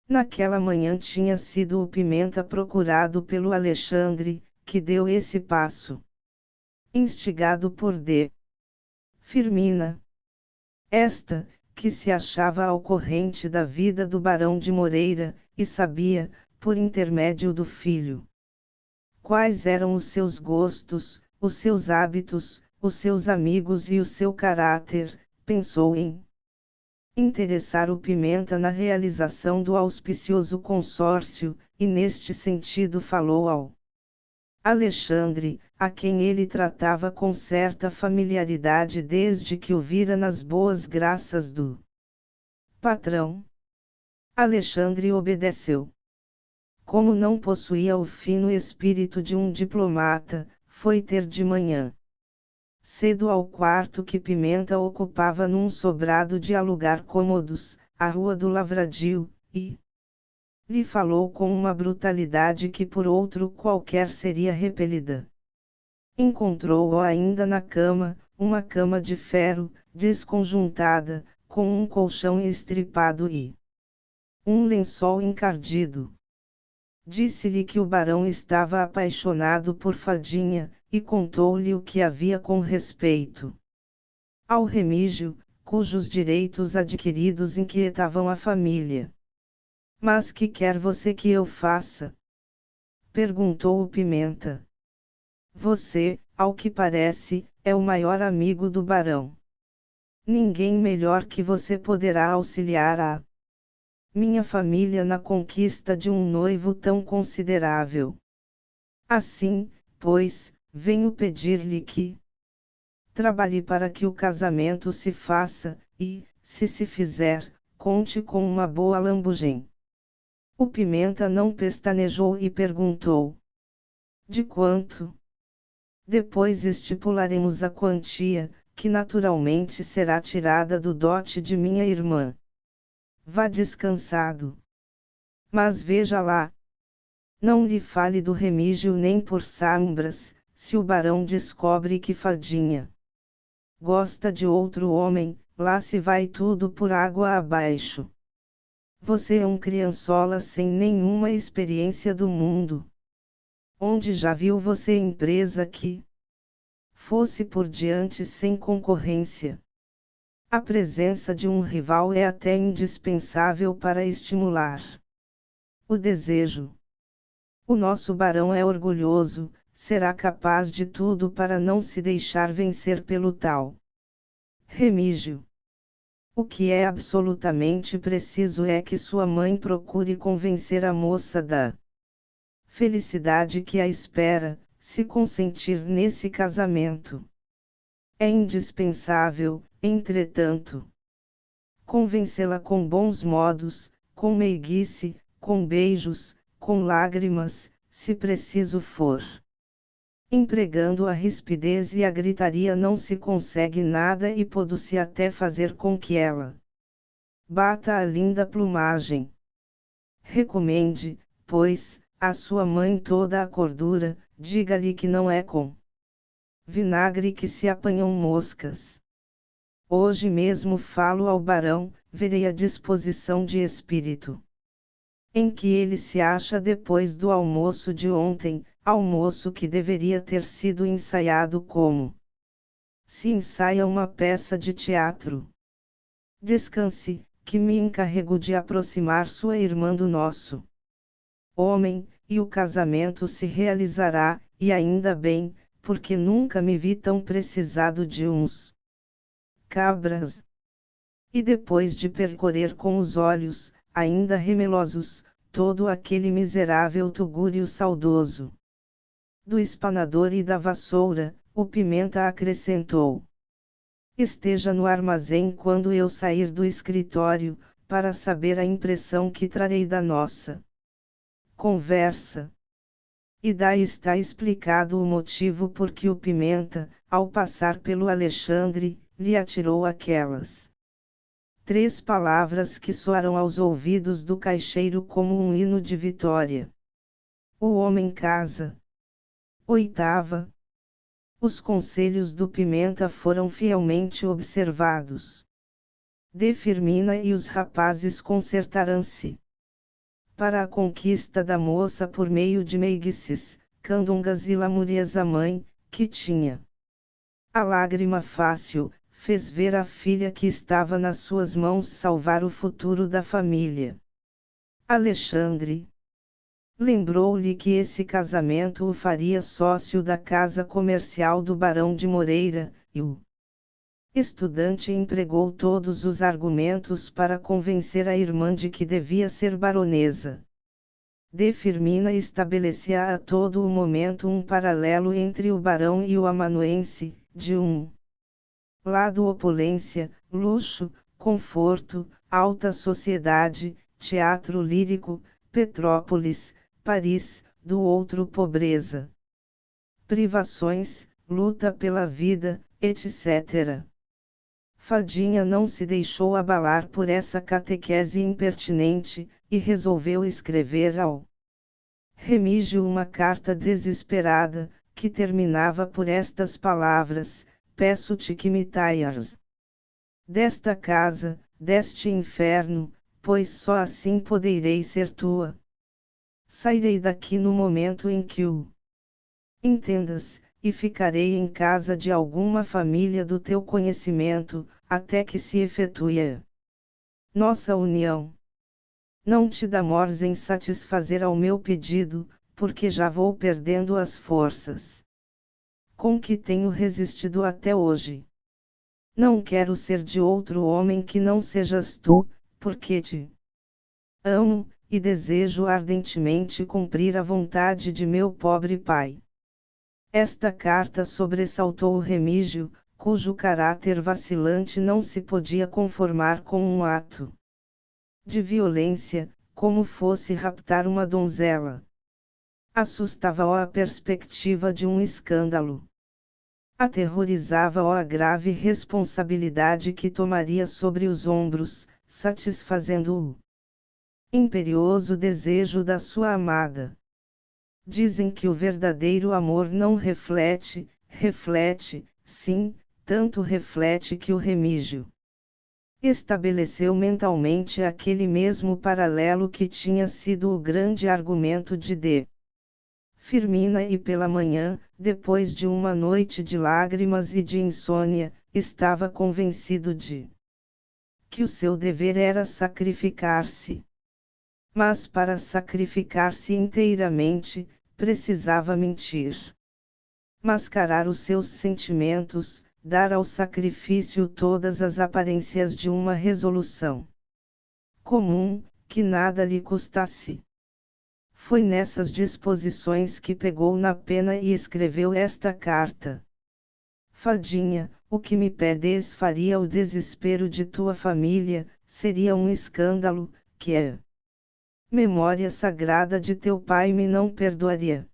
Speaker 1: Naquela manhã tinha sido o Pimenta procurado pelo Alexandre, que deu esse passo. Instigado por D. Firmina. Esta, que se achava ao corrente da vida do barão de Moreira, e sabia, por intermédio do filho, quais eram os seus gostos, os seus hábitos, os seus amigos e o seu caráter, pensou em interessar o Pimenta na realização do auspicioso consórcio, e neste sentido falou ao Alexandre, a quem ele tratava com certa familiaridade desde que o vira nas boas graças do patrão. Alexandre obedeceu. Como não possuía o fino espírito de um diplomata, foi ter de manhã cedo ao quarto que Pimenta ocupava num sobrado de alugar cômodos, à Rua do Lavradio, e lhe falou com uma brutalidade que por outro qualquer seria repelida. Encontrou-o ainda na cama, uma cama de ferro, desconjuntada, com um colchão estripado e um lençol encardido. Disse-lhe que o barão estava apaixonado por Fadinha, e contou-lhe o que havia com respeito ao Remígio, cujos direitos adquiridos inquietavam a família. Mas que quer você que eu faça? Perguntou o Pimenta. Você, ao que parece, é o maior amigo do barão. Ninguém melhor que você poderá auxiliar a minha família na conquista de um noivo tão considerável. Assim, pois, venho pedir-lhe que trabalhe para que o casamento se faça, e, se fizer, conte com uma boa lambugem. O Pimenta não pestanejou e perguntou: de quanto? Depois estipularemos a quantia, que naturalmente será tirada do dote de minha irmã. Vá descansado. Mas veja lá. Não lhe fale do Remígio nem por sombras, se o barão descobre que Fadinha gosta de outro homem, lá se vai tudo por água abaixo. Você é um criançola sem nenhuma experiência do mundo. Onde já viu você empresa que fosse por diante sem concorrência? A presença de um rival é até indispensável para estimular o desejo. O nosso barão é orgulhoso, será capaz de tudo para não se deixar vencer pelo tal Remígio. O que é absolutamente preciso é que sua mãe procure convencer a moça da felicidade que a espera, se consentir nesse casamento. É indispensável, entretanto, convencê-la com bons modos, com meiguice, com beijos, com lágrimas, se preciso for. Empregando a rispidez e a gritaria não se consegue nada e pode-se até fazer com que ela bata a linda plumagem. Recomende, pois, à sua mãe toda a cordura, diga-lhe que não é com vinagre que se apanham moscas. Hoje mesmo falo ao barão, verei a disposição de espírito em que ele se acha depois do almoço de ontem, almoço que deveria ter sido ensaiado como se ensaia uma peça de teatro. Descanse, que me encarrego de aproximar sua irmã do nosso homem, e o casamento se realizará, e ainda bem, porque nunca me vi tão precisado de uns cabras. E depois de percorrer com os olhos, ainda remelosos, todo aquele miserável tugúrio saudoso do espanador e da vassoura, o Pimenta acrescentou: esteja no armazém quando eu sair do escritório, para saber a impressão que trarei da nossa conversa. E daí está explicado o motivo por que o Pimenta, ao passar pelo Alexandre, lhe atirou aquelas 3 palavras que soaram aos ouvidos do caixeiro como um hino de vitória. O homem casa. 8ª. Os conselhos do Pimenta foram fielmente observados. De Firmina e os rapazes concertaram-se para a conquista da moça por meio de meiguices, candongas e lamúrias. A mãe, que tinha a lágrima fácil, fez ver à filha que estava nas suas mãos salvar o futuro da família. Alexandre lembrou-lhe que esse casamento o faria sócio da casa comercial do Barão de Moreira, e o estudante empregou todos os argumentos para convencer a irmã de que devia ser baronesa. De Firmina estabelecia a todo o momento um paralelo entre o barão e o amanuense, de um lado opulência, luxo, conforto, alta sociedade, teatro lírico, Petrópolis, Paris, do outro pobreza, privações, luta pela vida, etc. Fadinha não se deixou abalar por essa catequese impertinente, e resolveu escrever ao Remígio uma carta desesperada, que terminava por estas palavras: peço-te que me tires desta casa, deste inferno, pois só assim poderei ser tua. Sairei daqui no momento em que o entendas, e ficarei em casa de alguma família do teu conhecimento, até que se efetue a nossa união. Não te demores em satisfazer ao meu pedido, porque já vou perdendo as forças com que tenho resistido até hoje. Não quero ser de outro homem que não sejas tu, porque te amo, e desejo ardentemente cumprir a vontade de meu pobre pai. Esta carta sobressaltou o Remígio, cujo caráter vacilante não se podia conformar com um ato de violência, como fosse raptar uma donzela. Assustava-o a perspectiva de um escândalo. Aterrorizava-o a grave responsabilidade que tomaria sobre os ombros, satisfazendo o imperioso desejo da sua amada. Dizem que o verdadeiro amor não reflete, sim, tanto reflete que o Remígio estabeleceu mentalmente aquele mesmo paralelo que tinha sido o grande argumento de Firmina, e pela manhã, depois de uma noite de lágrimas e de insônia, estava convencido de que o seu dever era sacrificar-se. Mas para sacrificar-se inteiramente, precisava mentir. Mascarar os seus sentimentos, dar ao sacrifício todas as aparências de uma resolução comum, que nada lhe custasse. Foi nessas disposições que pegou na pena e escreveu esta carta. Fadinha, o que me pedes faria o desespero de tua família, seria um escândalo, que é memória sagrada de teu pai me não perdoaria.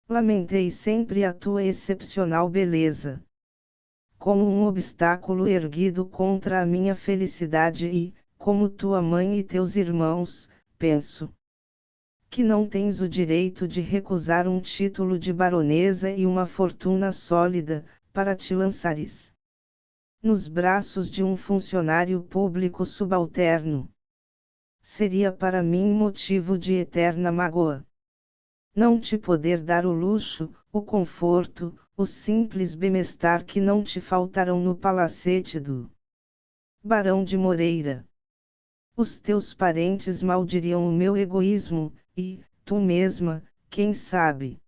Speaker 1: Lamentei sempre a tua excepcional beleza como um obstáculo erguido contra a minha felicidade e, como tua mãe e teus irmãos, penso que não tens o direito de recusar um título de baronesa e uma fortuna sólida, para te lançares nos braços de um funcionário público subalterno. Seria para mim motivo de eterna mágoa não te poder dar o luxo, o conforto, o simples bem-estar que não te faltarão no palacete do Barão de Moreira. Os teus parentes maldiriam o meu egoísmo, e, tu mesma, quem sabe,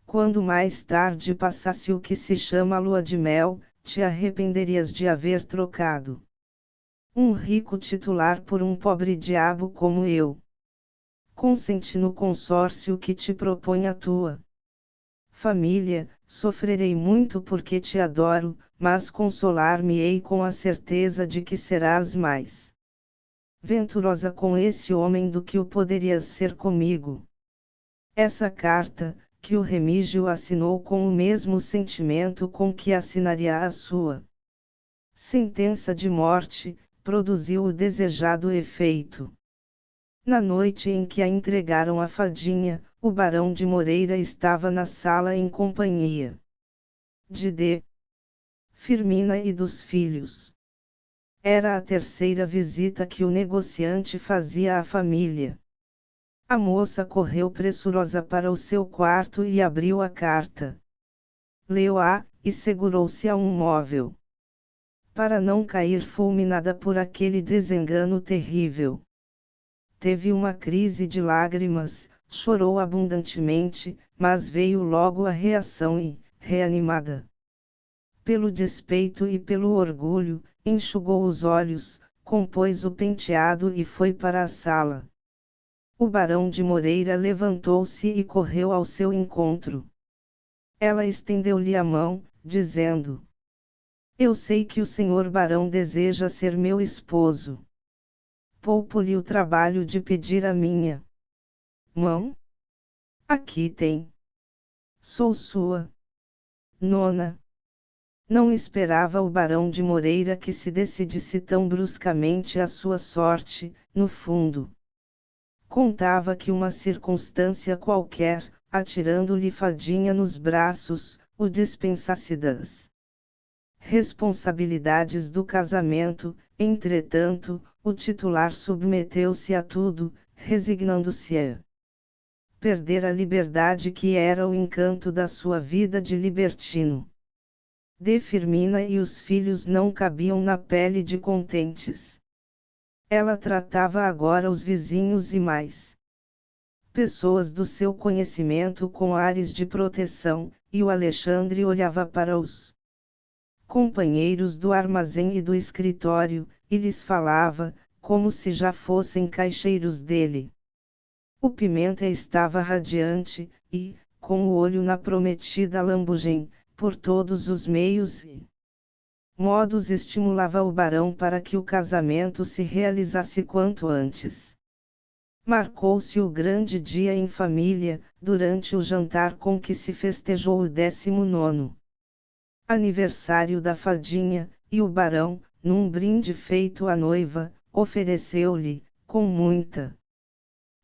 Speaker 1: quando mais tarde passasse o que se chama lua de mel, te arrependerias de haver trocado um rico titular por um pobre diabo como eu. Consente no consórcio que te propõe a tua família, sofrerei muito porque te adoro, mas consolar-me-ei com a certeza de que serás mais venturosa com esse homem do que o poderias ser comigo. Essa carta, que o Remígio assinou com o mesmo sentimento com que assinaria a sua sentença de morte, produziu o desejado efeito. Na noite em que a entregaram à Fadinha, o Barão de Moreira estava na sala em companhia de Firmina e dos filhos. Era a terceira visita que o negociante fazia à família. A moça correu pressurosa para o seu quarto e abriu a carta. Leu-a, e segurou-se a um móvel. para não cair fulminada por aquele desengano terrível. Teve uma crise de lágrimas, chorou abundantemente, mas veio logo a reação e, reanimada pelo despeito e pelo orgulho, enxugou os olhos, compôs o penteado e foi para a sala. O barão de Moreira levantou-se e correu ao seu encontro. Ela estendeu-lhe a mão, dizendo: Eu sei que o senhor barão deseja ser meu esposo. Poupo-lhe o trabalho de pedir a minha mão. Aqui tem. Sou sua nona. Não esperava o barão de Moreira que se decidisse tão bruscamente a sua sorte, no fundo. Contava que uma circunstância qualquer, atirando-lhe Fadinha nos braços, o dispensasse das responsabilidades do casamento. Entretanto, o titular submeteu-se a tudo, resignando-se a perder a liberdade que era o encanto da sua vida de libertino. De Firmina e os filhos não cabiam na pele de contentes. Ela tratava agora os vizinhos e mais pessoas do seu conhecimento com ares de proteção, e o Alexandre olhava para os companheiros do armazém e do escritório, e lhes falava, como se já fossem caixeiros dele. O Pimenta estava radiante, e, com o olho na prometida lambugem, por todos os meios e modos estimulava o barão para que o casamento se realizasse quanto antes. Marcou-se o grande dia em família, durante o jantar com que se festejou o 19º aniversário da Fadinha, e o barão, num brinde feito à noiva, ofereceu-lhe, com muita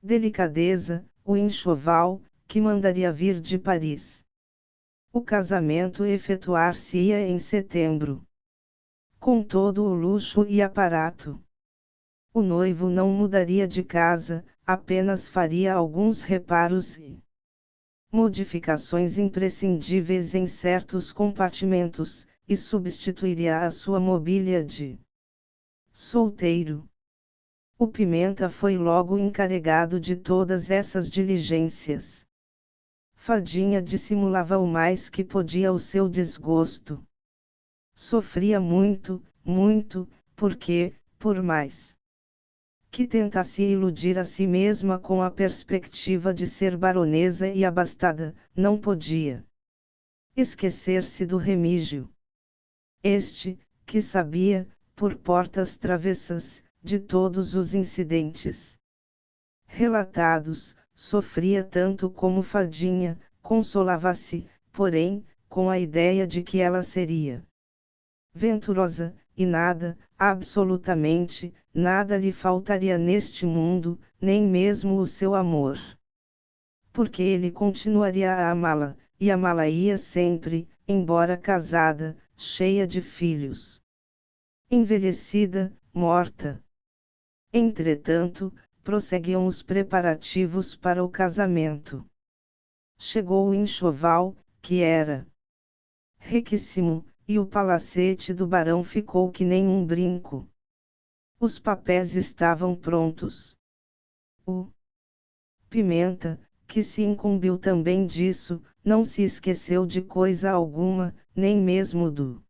Speaker 1: delicadeza, o enxoval, que mandaria vir de Paris. O casamento efetuar-se-ia em setembro, com todo o luxo e aparato. O noivo não mudaria de casa, apenas faria alguns reparos e modificações imprescindíveis em certos compartimentos, e substituiria a sua mobília de solteiro. O Pimenta foi logo encarregado de todas essas diligências. Fadinha dissimulava o mais que podia o seu desgosto. Sofria muito, muito, porque, por mais que tentasse iludir a si mesma com a perspectiva de ser baronesa e abastada, não podia esquecer-se do Remígio. Este, que sabia, por portas travessas, de todos os incidentes relatados, sofria tanto como Fadinha, consolava-se, porém, com a ideia de que ela seria venturosa, e nada, absolutamente, nada lhe faltaria neste mundo, nem mesmo o seu amor. Porque ele continuaria a amá-la, e amá-la-ia sempre, embora casada, cheia de filhos, envelhecida, morta. Entretanto, prosseguiam os preparativos para o casamento. Chegou o enxoval, que era riquíssimo, e o palacete do barão ficou que nem um brinco. Os papéis estavam prontos. O Pimenta, que se incumbiu também disso, não se esqueceu de coisa alguma, nem mesmo do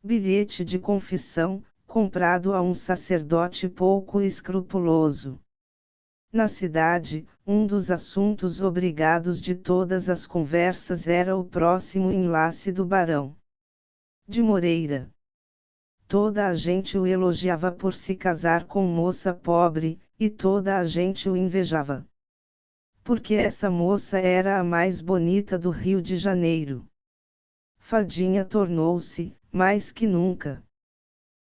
Speaker 1: bilhete de confissão, comprado a um sacerdote pouco escrupuloso. Na cidade, um dos assuntos obrigados de todas as conversas era o próximo enlace do barão de Moreira. Toda a gente o elogiava por se casar com moça pobre, e toda a gente o invejava, porque essa moça era a mais bonita do Rio de Janeiro. Fadinha tornou-se, mais que nunca,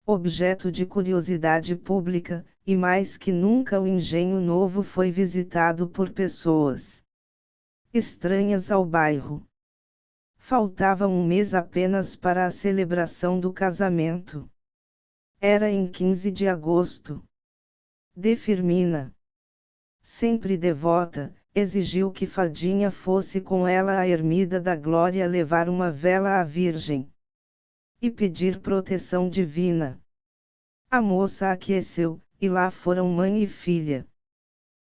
Speaker 1: objeto de curiosidade pública, e mais que nunca o Engenho Novo foi visitado por pessoas estranhas ao bairro. Faltava um mês apenas para a celebração do casamento. Era em 15 de agosto. De Firmina, sempre devota, exigiu que Fadinha fosse com ela à Ermida da Glória levar uma vela à Virgem. e pedir proteção divina. A moça aqueceu, e lá foram mãe e filha.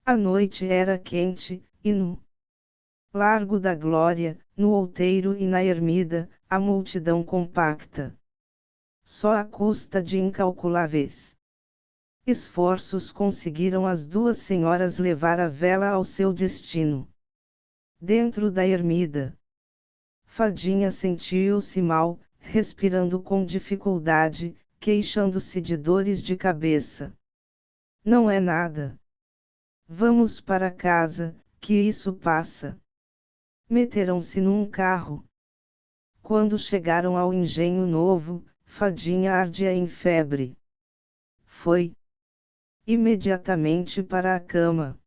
Speaker 1: A noite era quente, e no Largo da Glória, no outeiro e na ermida, a multidão compacta. Só à custa de incalculáveis esforços conseguiram as duas senhoras levar a vela ao seu destino. Dentro da ermida, Fadinha sentiu-se mal, respirando com dificuldade, queixando-se de dores de cabeça. Não é nada. Vamos para casa, que isso passa. Meteram-se num carro. Quando chegaram ao engenho novo, Fadinha ardia em febre. Foi imediatamente para a cama.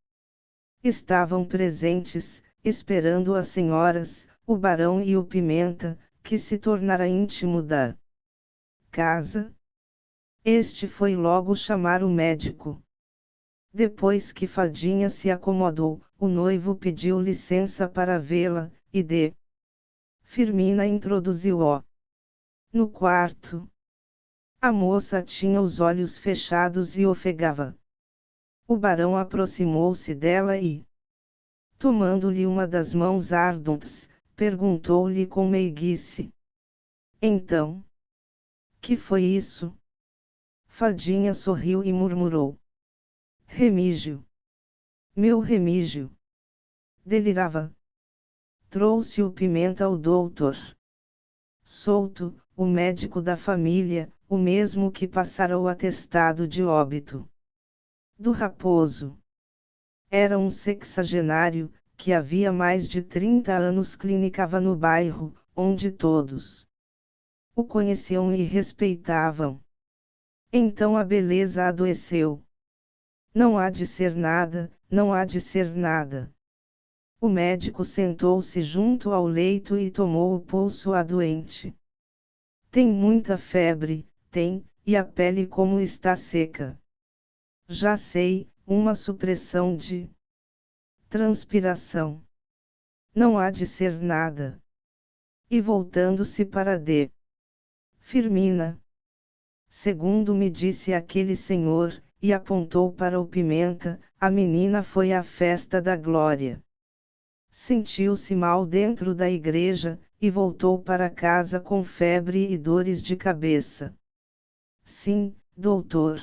Speaker 1: Estavam presentes, esperando as senhoras, o Barão e o Pimenta, que se tornara íntimo da casa. Este foi logo chamar o médico. Depois que Fadinha se acomodou, o noivo pediu licença para vê-la, e Firmina introduziu-o no quarto. A moça tinha os olhos fechados e ofegava. O barão aproximou-se dela e, tomando-lhe uma das mãos ardentes, perguntou-lhe com meiguice: Então, que foi isso? Fadinha sorriu e murmurou: Remígio. Meu Remígio. Delirava. Trouxe o Pimenta ao doutor Souto, o médico da família, o mesmo que passara o atestado de óbito do Raposo. Era um sexagenário, que havia mais de 30 anos clinicava no bairro, onde todos o conheciam e respeitavam. Então a beleza adoeceu. Não há de ser nada, não há de ser nada. O médico sentou-se junto ao leito e tomou o pulso à doente. Tem muita febre, tem, e a pele como está seca. Já sei, uma supressão de transpiração. Não há de ser nada. E voltando-se para Firmina. Segundo me disse aquele senhor, e apontou para o Pimenta, a menina foi à festa da Glória. Sentiu-se mal dentro da igreja, e voltou para casa com febre e dores de cabeça. Sim, doutor.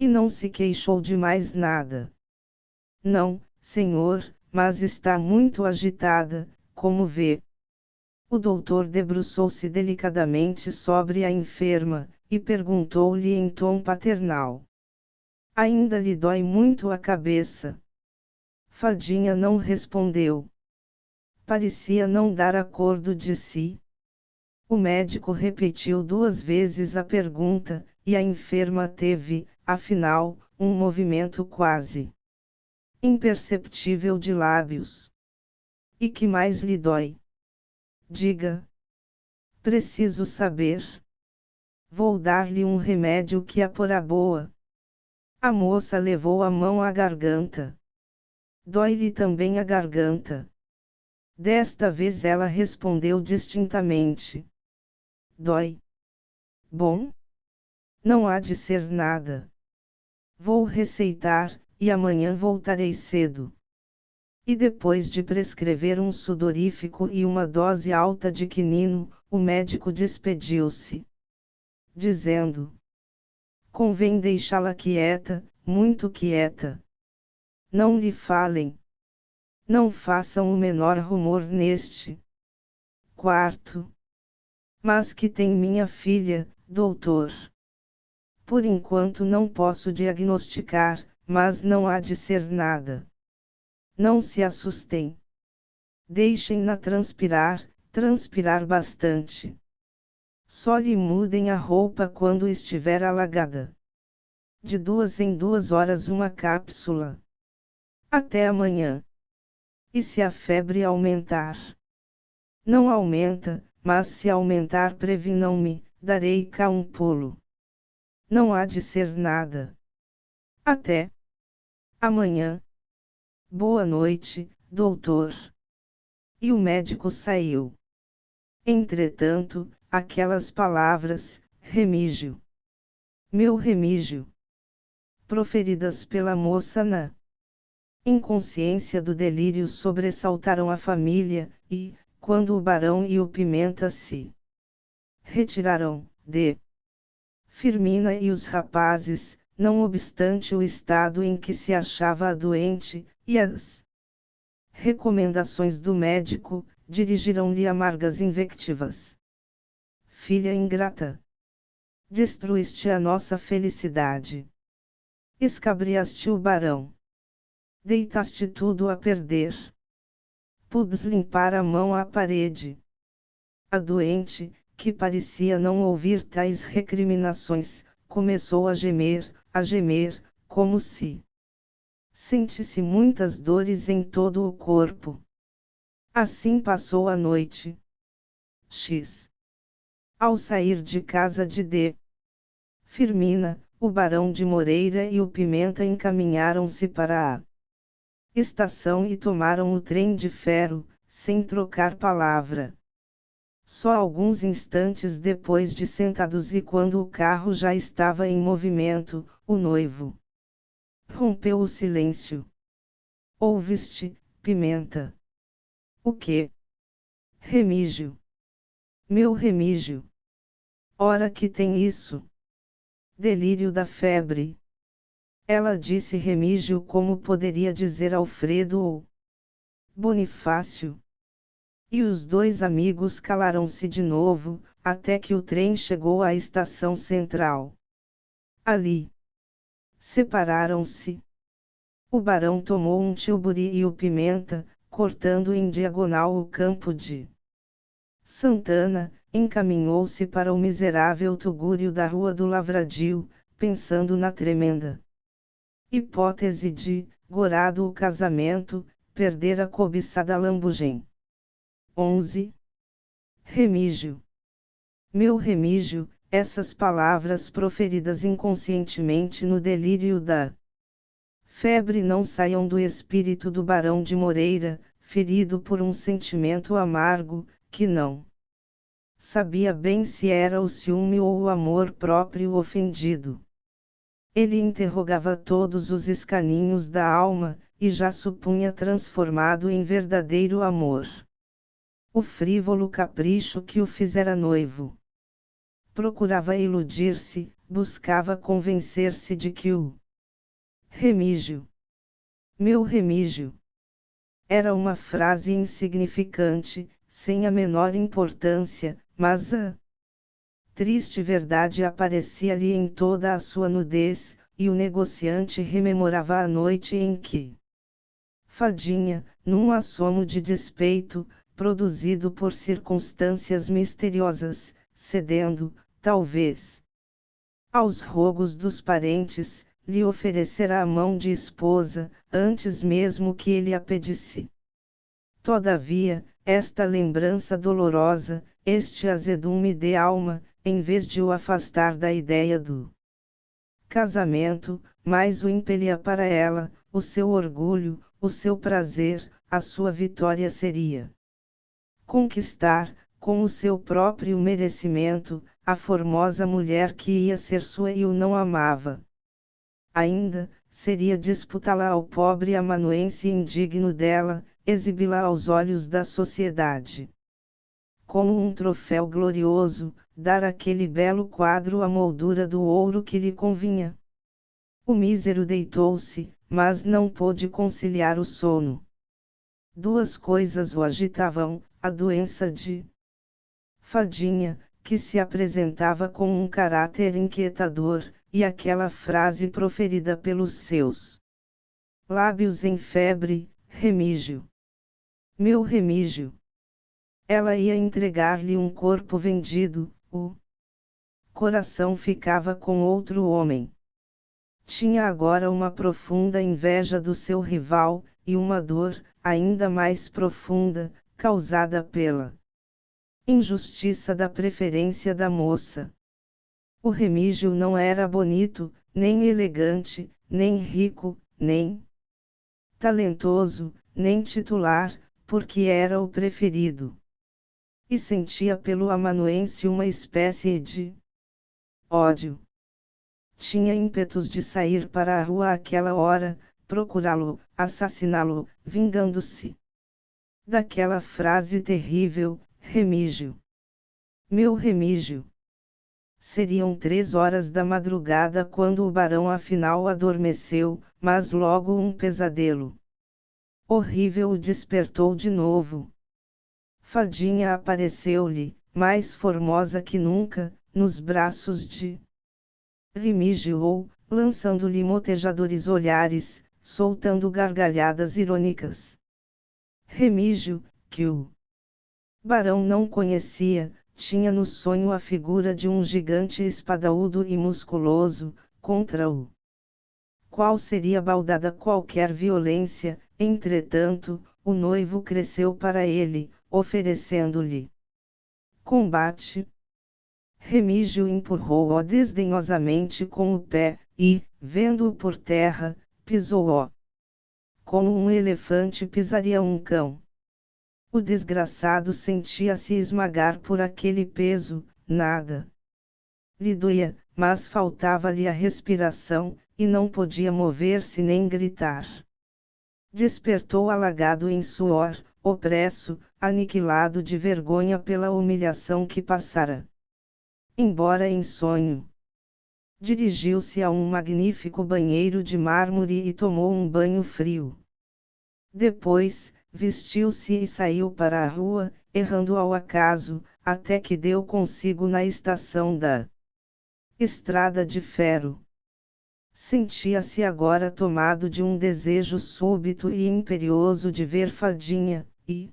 Speaker 1: E não se queixou de mais nada. Não, senhor, mas está muito agitada, como vê. O doutor debruçou-se delicadamente sobre a enferma, e perguntou-lhe em tom paternal: Ainda lhe dói muito a cabeça? Fadinha não respondeu. Parecia não dar acordo de si. O médico repetiu 2 vezes a pergunta, e a enferma teve, afinal, um movimento quase imperceptível de lábios. E que mais lhe dói? Diga. Preciso saber. Vou dar-lhe um remédio que a porá boa. A moça levou a mão à garganta. Dói-lhe também a garganta. Desta vez ela respondeu distintamente: Dói. Bom? Não há de ser nada. Vou receitar, e amanhã voltarei cedo. E depois de prescrever um sudorífico e uma dose alta de quinino, o médico despediu-se, dizendo: Convém deixá-la quieta, muito quieta. Não lhe falem. Não façam o menor rumor neste quarto. Mas que tem minha filha, doutor? Por enquanto não posso diagnosticar, mas não há de ser nada. Não se assustem. Deixem-na transpirar bastante. Só lhe mudem a roupa quando estiver alagada. De 2 em 2 horas uma cápsula. Até amanhã. E se a febre aumentar? Não aumenta, mas se aumentar previnam-me, darei cá um pulo. Não há de ser nada. Até amanhã. Boa noite, doutor. E o médico saiu. Entretanto, aquelas palavras, Remígio. Meu Remígio. Proferidas pela moça na inconsciência do delírio sobressaltaram a família, e, quando o barão e o Pimenta se retiraram, de Firmina e os rapazes, não obstante o estado em que se achava a doente, e as recomendações do médico, dirigiram-lhe amargas invectivas. Filha ingrata! Destruíste a nossa felicidade. Escabriaste o barão. Deitaste tudo a perder. Pudes limpar a mão à parede. A doente, que parecia não ouvir tais recriminações, começou a gemer, como se sentisse muitas dores em todo o corpo. Assim passou a noite. Ao sair de casa de D. Firmina, o barão de Moreira e o Pimenta encaminharam-se para a estação e tomaram o trem de ferro, sem trocar palavra. Só alguns instantes depois de sentados e quando o carro já estava em movimento, o noivo rompeu o silêncio. Ouviste, Pimenta? O quê? Remígio. Meu Remígio. Ora que tem isso. Delírio da febre. Ela disse Remígio como poderia dizer Alfredo ou Bonifácio. E os dois amigos calaram-se de novo, até que o trem chegou à estação central. Ali. Separaram-se. O barão tomou um tilbury e o Pimenta, cortando em diagonal o campo de Santana, encaminhou-se para o miserável tugúrio da Rua do Lavradio, pensando na tremenda hipótese de, gorado o casamento, perder a cobiçada lambugem. 11. Remígio. Meu Remígio, essas palavras proferidas inconscientemente no delírio da febre não saiam do espírito do barão de Moreira, ferido por um sentimento amargo, que não sabia bem se era o ciúme ou o amor próprio ofendido. Ele interrogava todos os escaninhos da alma, e já supunha transformado em verdadeiro amor o frívolo capricho que o fizera noivo. Procurava iludir-se, buscava convencer-se de que o Remígio, meu Remígio, era uma frase insignificante, sem a menor importância, mas a triste verdade aparecia-lhe em toda a sua nudez, e o negociante rememorava a noite em que Fadinha, num assomo de despeito, produzido por circunstâncias misteriosas, cedendo, talvez, aos rogos dos parentes, lhe oferecera a mão de esposa, antes mesmo que ele a pedisse. Todavia, esta lembrança dolorosa, este azedume de alma, em vez de o afastar da ideia do casamento, mais o impelia para ela, o seu orgulho, o seu prazer, a sua vitória seria conquistar, com o seu próprio merecimento, a formosa mulher que ia ser sua e o não amava. Ainda, seria disputá-la ao pobre amanuense indigno dela, exibi-la aos olhos da sociedade. Como um troféu glorioso, dar àquele belo quadro a moldura do ouro que lhe convinha. O mísero deitou-se, mas não pôde conciliar o sono. Duas coisas o agitavam, a doença de Fadinha, que se apresentava com um caráter inquietador, e aquela frase proferida pelos seus lábios em febre, Remígio. Meu Remígio. Ela ia entregar-lhe um corpo vendido, o coração ficava com outro homem. Tinha agora uma profunda inveja do seu rival, e uma dor, ainda mais profunda, causada pela injustiça da preferência da moça. O Remígio não era bonito, nem elegante, nem rico, nem talentoso, nem titular, porque era o preferido. e sentia pelo amanuense uma espécie de ódio. Tinha ímpetos de sair para a rua àquela hora, procurá-lo, assassiná-lo, vingando-se daquela frase terrível: Remígio. Meu Remígio. Seriam 3 horas da madrugada quando o barão afinal adormeceu, mas logo um pesadelo horrível o despertou de novo. Fadinha apareceu-lhe, mais formosa que nunca, nos braços de Remígio, lançando-lhe motejadores olhares, soltando gargalhadas irônicas. Remígio, que o barão não conhecia, tinha no sonho a figura de um gigante espadaúdo e musculoso, contra o qual seria baldada qualquer violência. Entretanto, o noivo cresceu para ele, oferecendo-lhe combate. Remígio empurrou-o desdenhosamente com o pé, e, vendo-o por terra, pisou-o como um elefante pisaria um cão. O desgraçado sentia-se esmagar por aquele peso, nada lhe doía, mas faltava-lhe a respiração, e não podia mover-se nem gritar. Despertou alagado em suor, opresso, aniquilado de vergonha pela humilhação que passara. Embora em sonho, dirigiu-se a um magnífico banheiro de mármore e tomou um banho frio. Depois, vestiu-se e saiu para a rua, errando ao acaso, até que deu consigo na estação da estrada de ferro. Sentia-se agora tomado de um desejo súbito e imperioso de ver Fadinha, e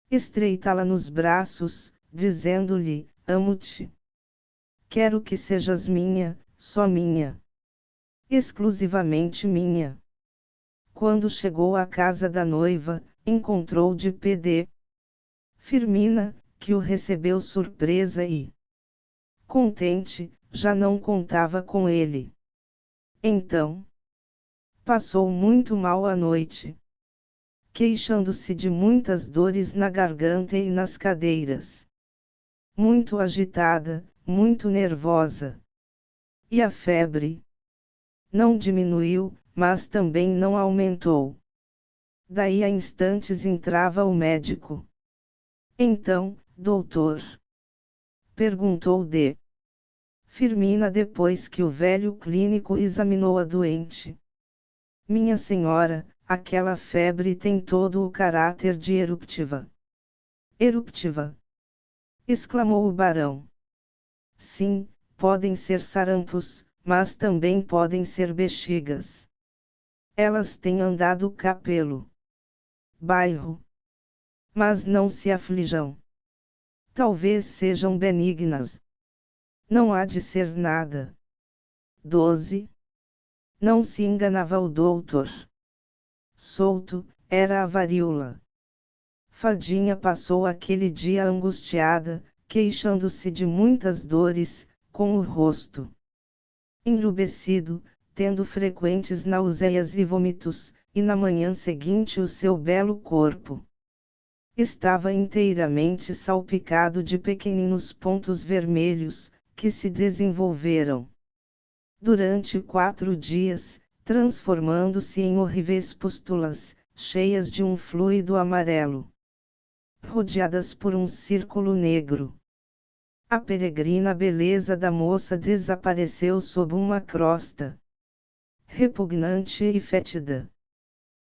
Speaker 1: estreitá-la nos braços, dizendo-lhe: amo-te. Quero que sejas minha, só minha. Exclusivamente minha. Quando chegou à casa da noiva, encontrou de pé Firmina, que o recebeu surpresa e contente, já não contava com ele. Então, passou muito mal a noite, queixando-se de muitas dores na garganta e nas cadeiras. Muito agitada, muito nervosa. E a febre não diminuiu, mas também não aumentou. Daí a instantes entrava o médico. Então, doutor? Perguntou de Firmina depois que o velho clínico examinou a doente. Minha senhora, aquela febre tem todo o caráter de eruptiva. Eruptiva! Exclamou o barão. Sim, podem ser sarampos, mas também podem ser bexigas. Elas têm andado cá pelo bairro. Mas não se aflijam. Talvez sejam benignas. Não há de ser nada. 12. Não se enganava o doutor. Souto, era a varíola. Fadinha passou aquele dia angustiada, queixando-se de muitas dores, com o rosto enrubescido, tendo frequentes náuseas e vômitos, e na manhã seguinte o seu belo corpo estava inteiramente salpicado de pequeninos pontos vermelhos, que se desenvolveram durante 4 dias, transformando-se em horríveis pústulas, cheias de um fluido amarelo, rodeadas por um círculo negro. A peregrina beleza da moça desapareceu sob uma crosta repugnante e fétida.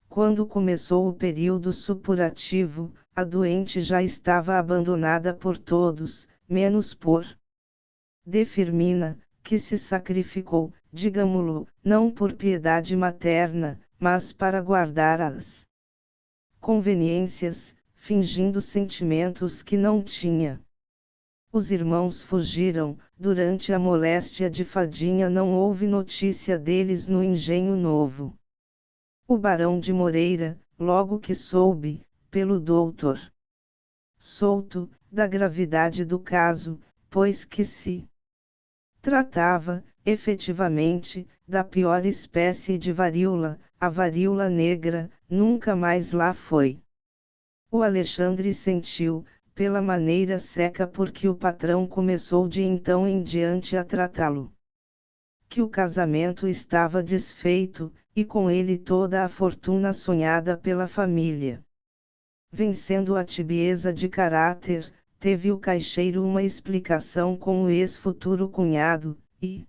Speaker 1: Quando começou o período supurativo, a doente já estava abandonada por todos, menos por Firmina, que se sacrificou, digamo-lo, não por piedade materna, mas para guardar as conveniências, fingindo sentimentos que não tinha. Os irmãos fugiram, durante a moléstia de Fadinha não houve notícia deles no Engenho Novo. O barão de Moreira, logo que soube, pelo doutor Souto, da gravidade do caso, pois que se tratava, efetivamente, da pior espécie de varíola, a varíola negra, nunca mais lá foi. O Alexandre sentiu, pela maneira seca porque o patrão começou de então em diante a tratá-lo. Que o casamento estava desfeito, e com ele toda a fortuna sonhada pela família. Vencendo a tibieza de caráter, teve o caixeiro uma explicação com o ex-futuro cunhado, e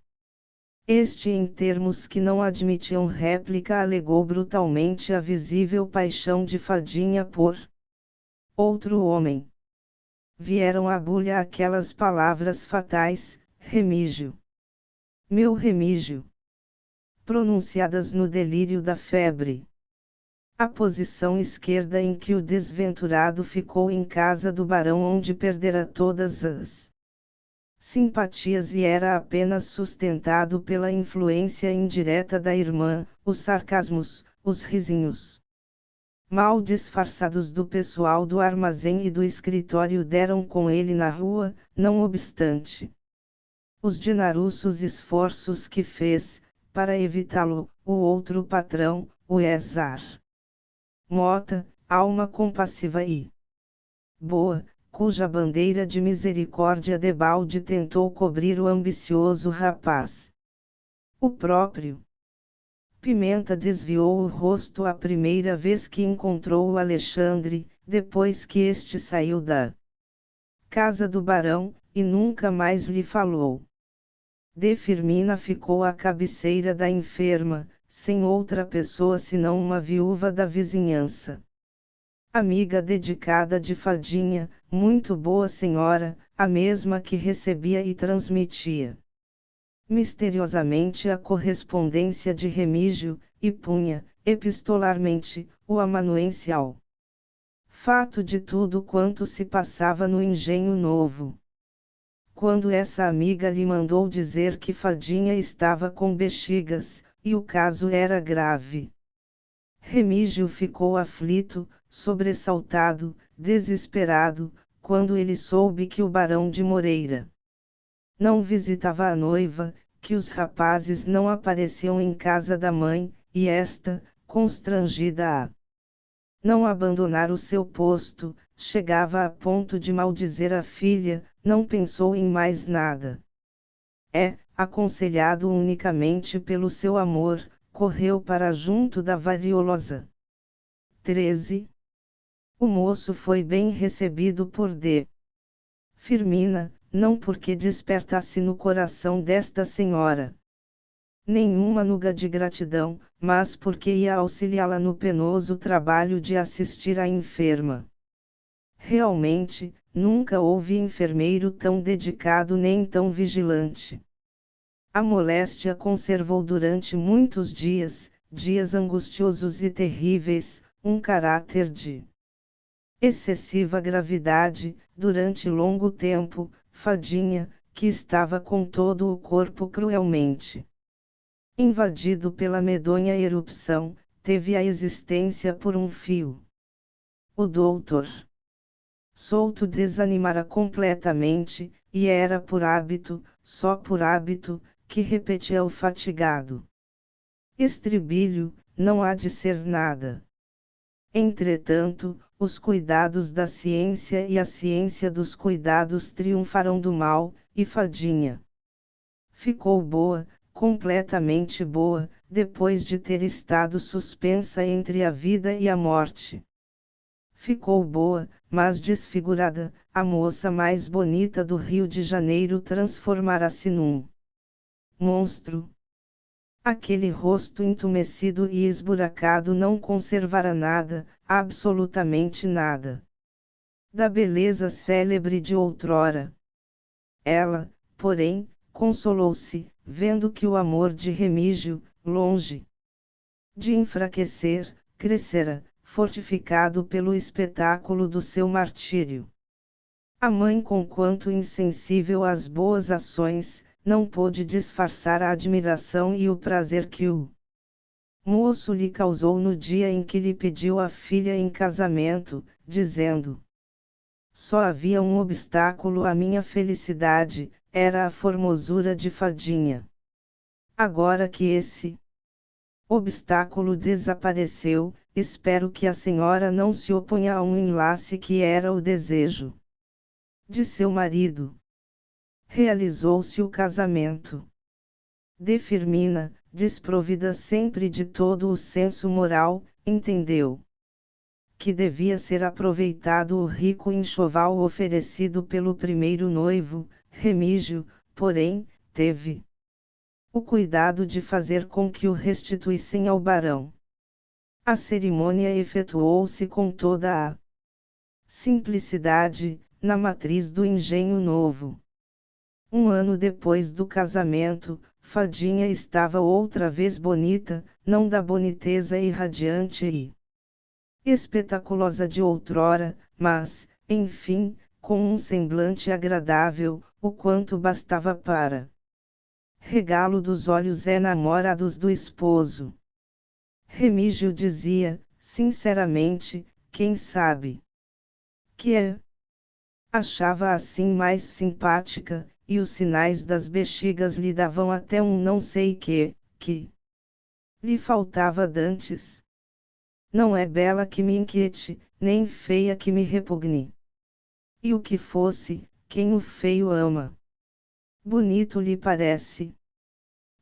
Speaker 1: este, em termos que não admitiam réplica, alegou brutalmente a visível paixão de Fadinha por outro homem. Vieram à bulha aquelas palavras fatais: Remígio. Meu Remígio. Pronunciadas no delírio da febre. A posição esquerda em que o desventurado ficou em casa do barão, onde perdera todas as simpatias e era apenas sustentado pela influência indireta da irmã, os sarcasmos, os risinhos mal disfarçados do pessoal do armazém e do escritório deram com ele na rua, não obstante os dinaruços esforços que fez, para evitá-lo, o outro patrão, o Ezar Mota, alma compassiva e boa, cuja bandeira de misericórdia debalde tentou cobrir o ambicioso rapaz. O próprio Pimenta desviou o rosto a primeira vez que encontrou o Alexandre, depois que este saiu da casa do barão, e nunca mais lhe falou. De Firmina ficou à cabeceira da enferma, sem outra pessoa senão uma viúva da vizinhança. Amiga dedicada de Fadinha, muito boa senhora, a mesma que recebia e transmitia misteriosamente a correspondência de Remígio, e punha, epistolarmente, o amanuencial fato de tudo quanto se passava no Engenho Novo. Quando essa amiga lhe mandou dizer que Fadinha estava com bexigas, e o caso era grave, Remígio ficou aflito, sobressaltado, desesperado, quando ele soube que o barão de Moreira não visitava a noiva, que os rapazes não apareciam em casa da mãe, e esta, constrangida a não abandonar o seu posto, chegava a ponto de maldizer a filha, não pensou em mais nada. Aconselhado unicamente pelo seu amor, correu para junto da variolosa. 13. O moço foi bem recebido por D. Firmina, não porque despertasse no coração desta senhora nenhuma nuga de gratidão, mas porque ia auxiliá-la no penoso trabalho de assistir à enferma. Realmente, nunca houve enfermeiro tão dedicado nem tão vigilante. A moléstia conservou durante muitos dias, dias angustiosos e terríveis, um caráter de excessiva gravidade. Durante longo tempo, Fadinha, que estava com todo o corpo cruelmente invadido pela medonha erupção, teve a existência por um fio. O doutor Souto desanimara completamente, e era por hábito, só por hábito, que repetia o fatigado estribilho: não há de ser nada. Entretanto, os cuidados da ciência e a ciência dos cuidados triunfaram do mal, e Fadinha ficou boa, completamente boa, depois de ter estado suspensa entre a vida e a morte. Ficou boa, mas desfigurada, a moça mais bonita do Rio de Janeiro transformara-se num monstro. Aquele rosto entumecido e esburacado não conservara nada, absolutamente nada, da beleza célebre de outrora. Ela, porém, consolou-se, vendo que o amor de Remígio, longe de enfraquecer, crescera, fortificado pelo espetáculo do seu martírio. A mãe, conquanto insensível às boas ações, não pôde disfarçar a admiração e o prazer que o moço lhe causou no dia em que lhe pediu a filha em casamento, dizendo: só havia um obstáculo à minha felicidade, era a formosura de Fadinha. Agora que esse obstáculo desapareceu, espero que a senhora não se oponha a um enlace que era o desejo de seu marido. Realizou-se o casamento. De Firmina, desprovida sempre de todo o senso moral, entendeu que devia ser aproveitado o rico enxoval oferecido pelo primeiro noivo. Remígio, porém, teve o cuidado de fazer com que o restituíssem ao barão. A cerimônia efetuou-se com toda a simplicidade, na matriz do engenho novo. Um ano depois do casamento, Fadinha estava outra vez bonita, não da boniteza irradiante e espetaculosa de outrora, mas, enfim, com um semblante agradável, o quanto bastava para regalo dos olhos enamorados do esposo. Remígio dizia, sinceramente, quem sabe que achava assim mais simpática, e os sinais das bexigas lhe davam até um não sei que lhe faltava dantes. Não é bela que me inquiete, nem feia que me repugne. E o que fosse, quem o feio ama? Bonito lhe parece?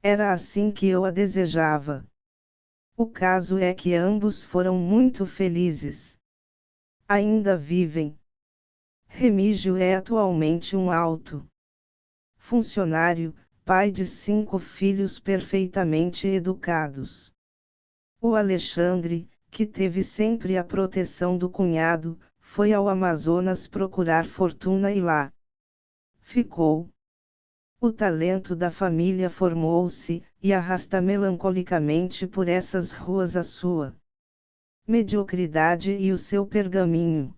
Speaker 1: Era assim que eu a desejava. O caso é que ambos foram muito felizes. Ainda vivem. Remígio é atualmente um alto funcionário, pai de 5 filhos perfeitamente educados. O Alexandre, que teve sempre a proteção do cunhado, foi ao Amazonas procurar fortuna e lá ficou. O talento da família formou-se, e arrasta melancolicamente por essas ruas a sua mediocridade e o seu pergaminho.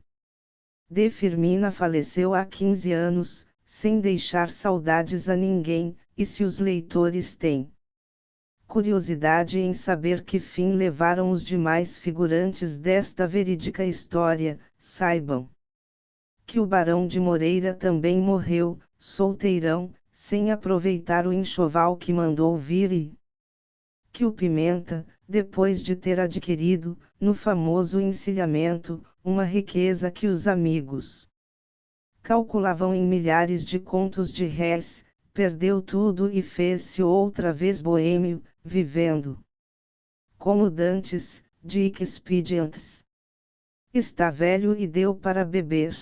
Speaker 1: De Firmina faleceu há 15 anos, sem deixar saudades a ninguém, e se os leitores têm curiosidade em saber que fim levaram os demais figurantes desta verídica história, saibam que o Barão de Moreira também morreu, solteirão, sem aproveitar o enxoval que mandou vir e que o Pimenta, depois de ter adquirido, no famoso encilhamento, uma riqueza que os amigos calculavam em milhares de contos de réis, perdeu tudo e fez-se outra vez boêmio, vivendo como dantes, de expedientes. Está velho e deu para beber.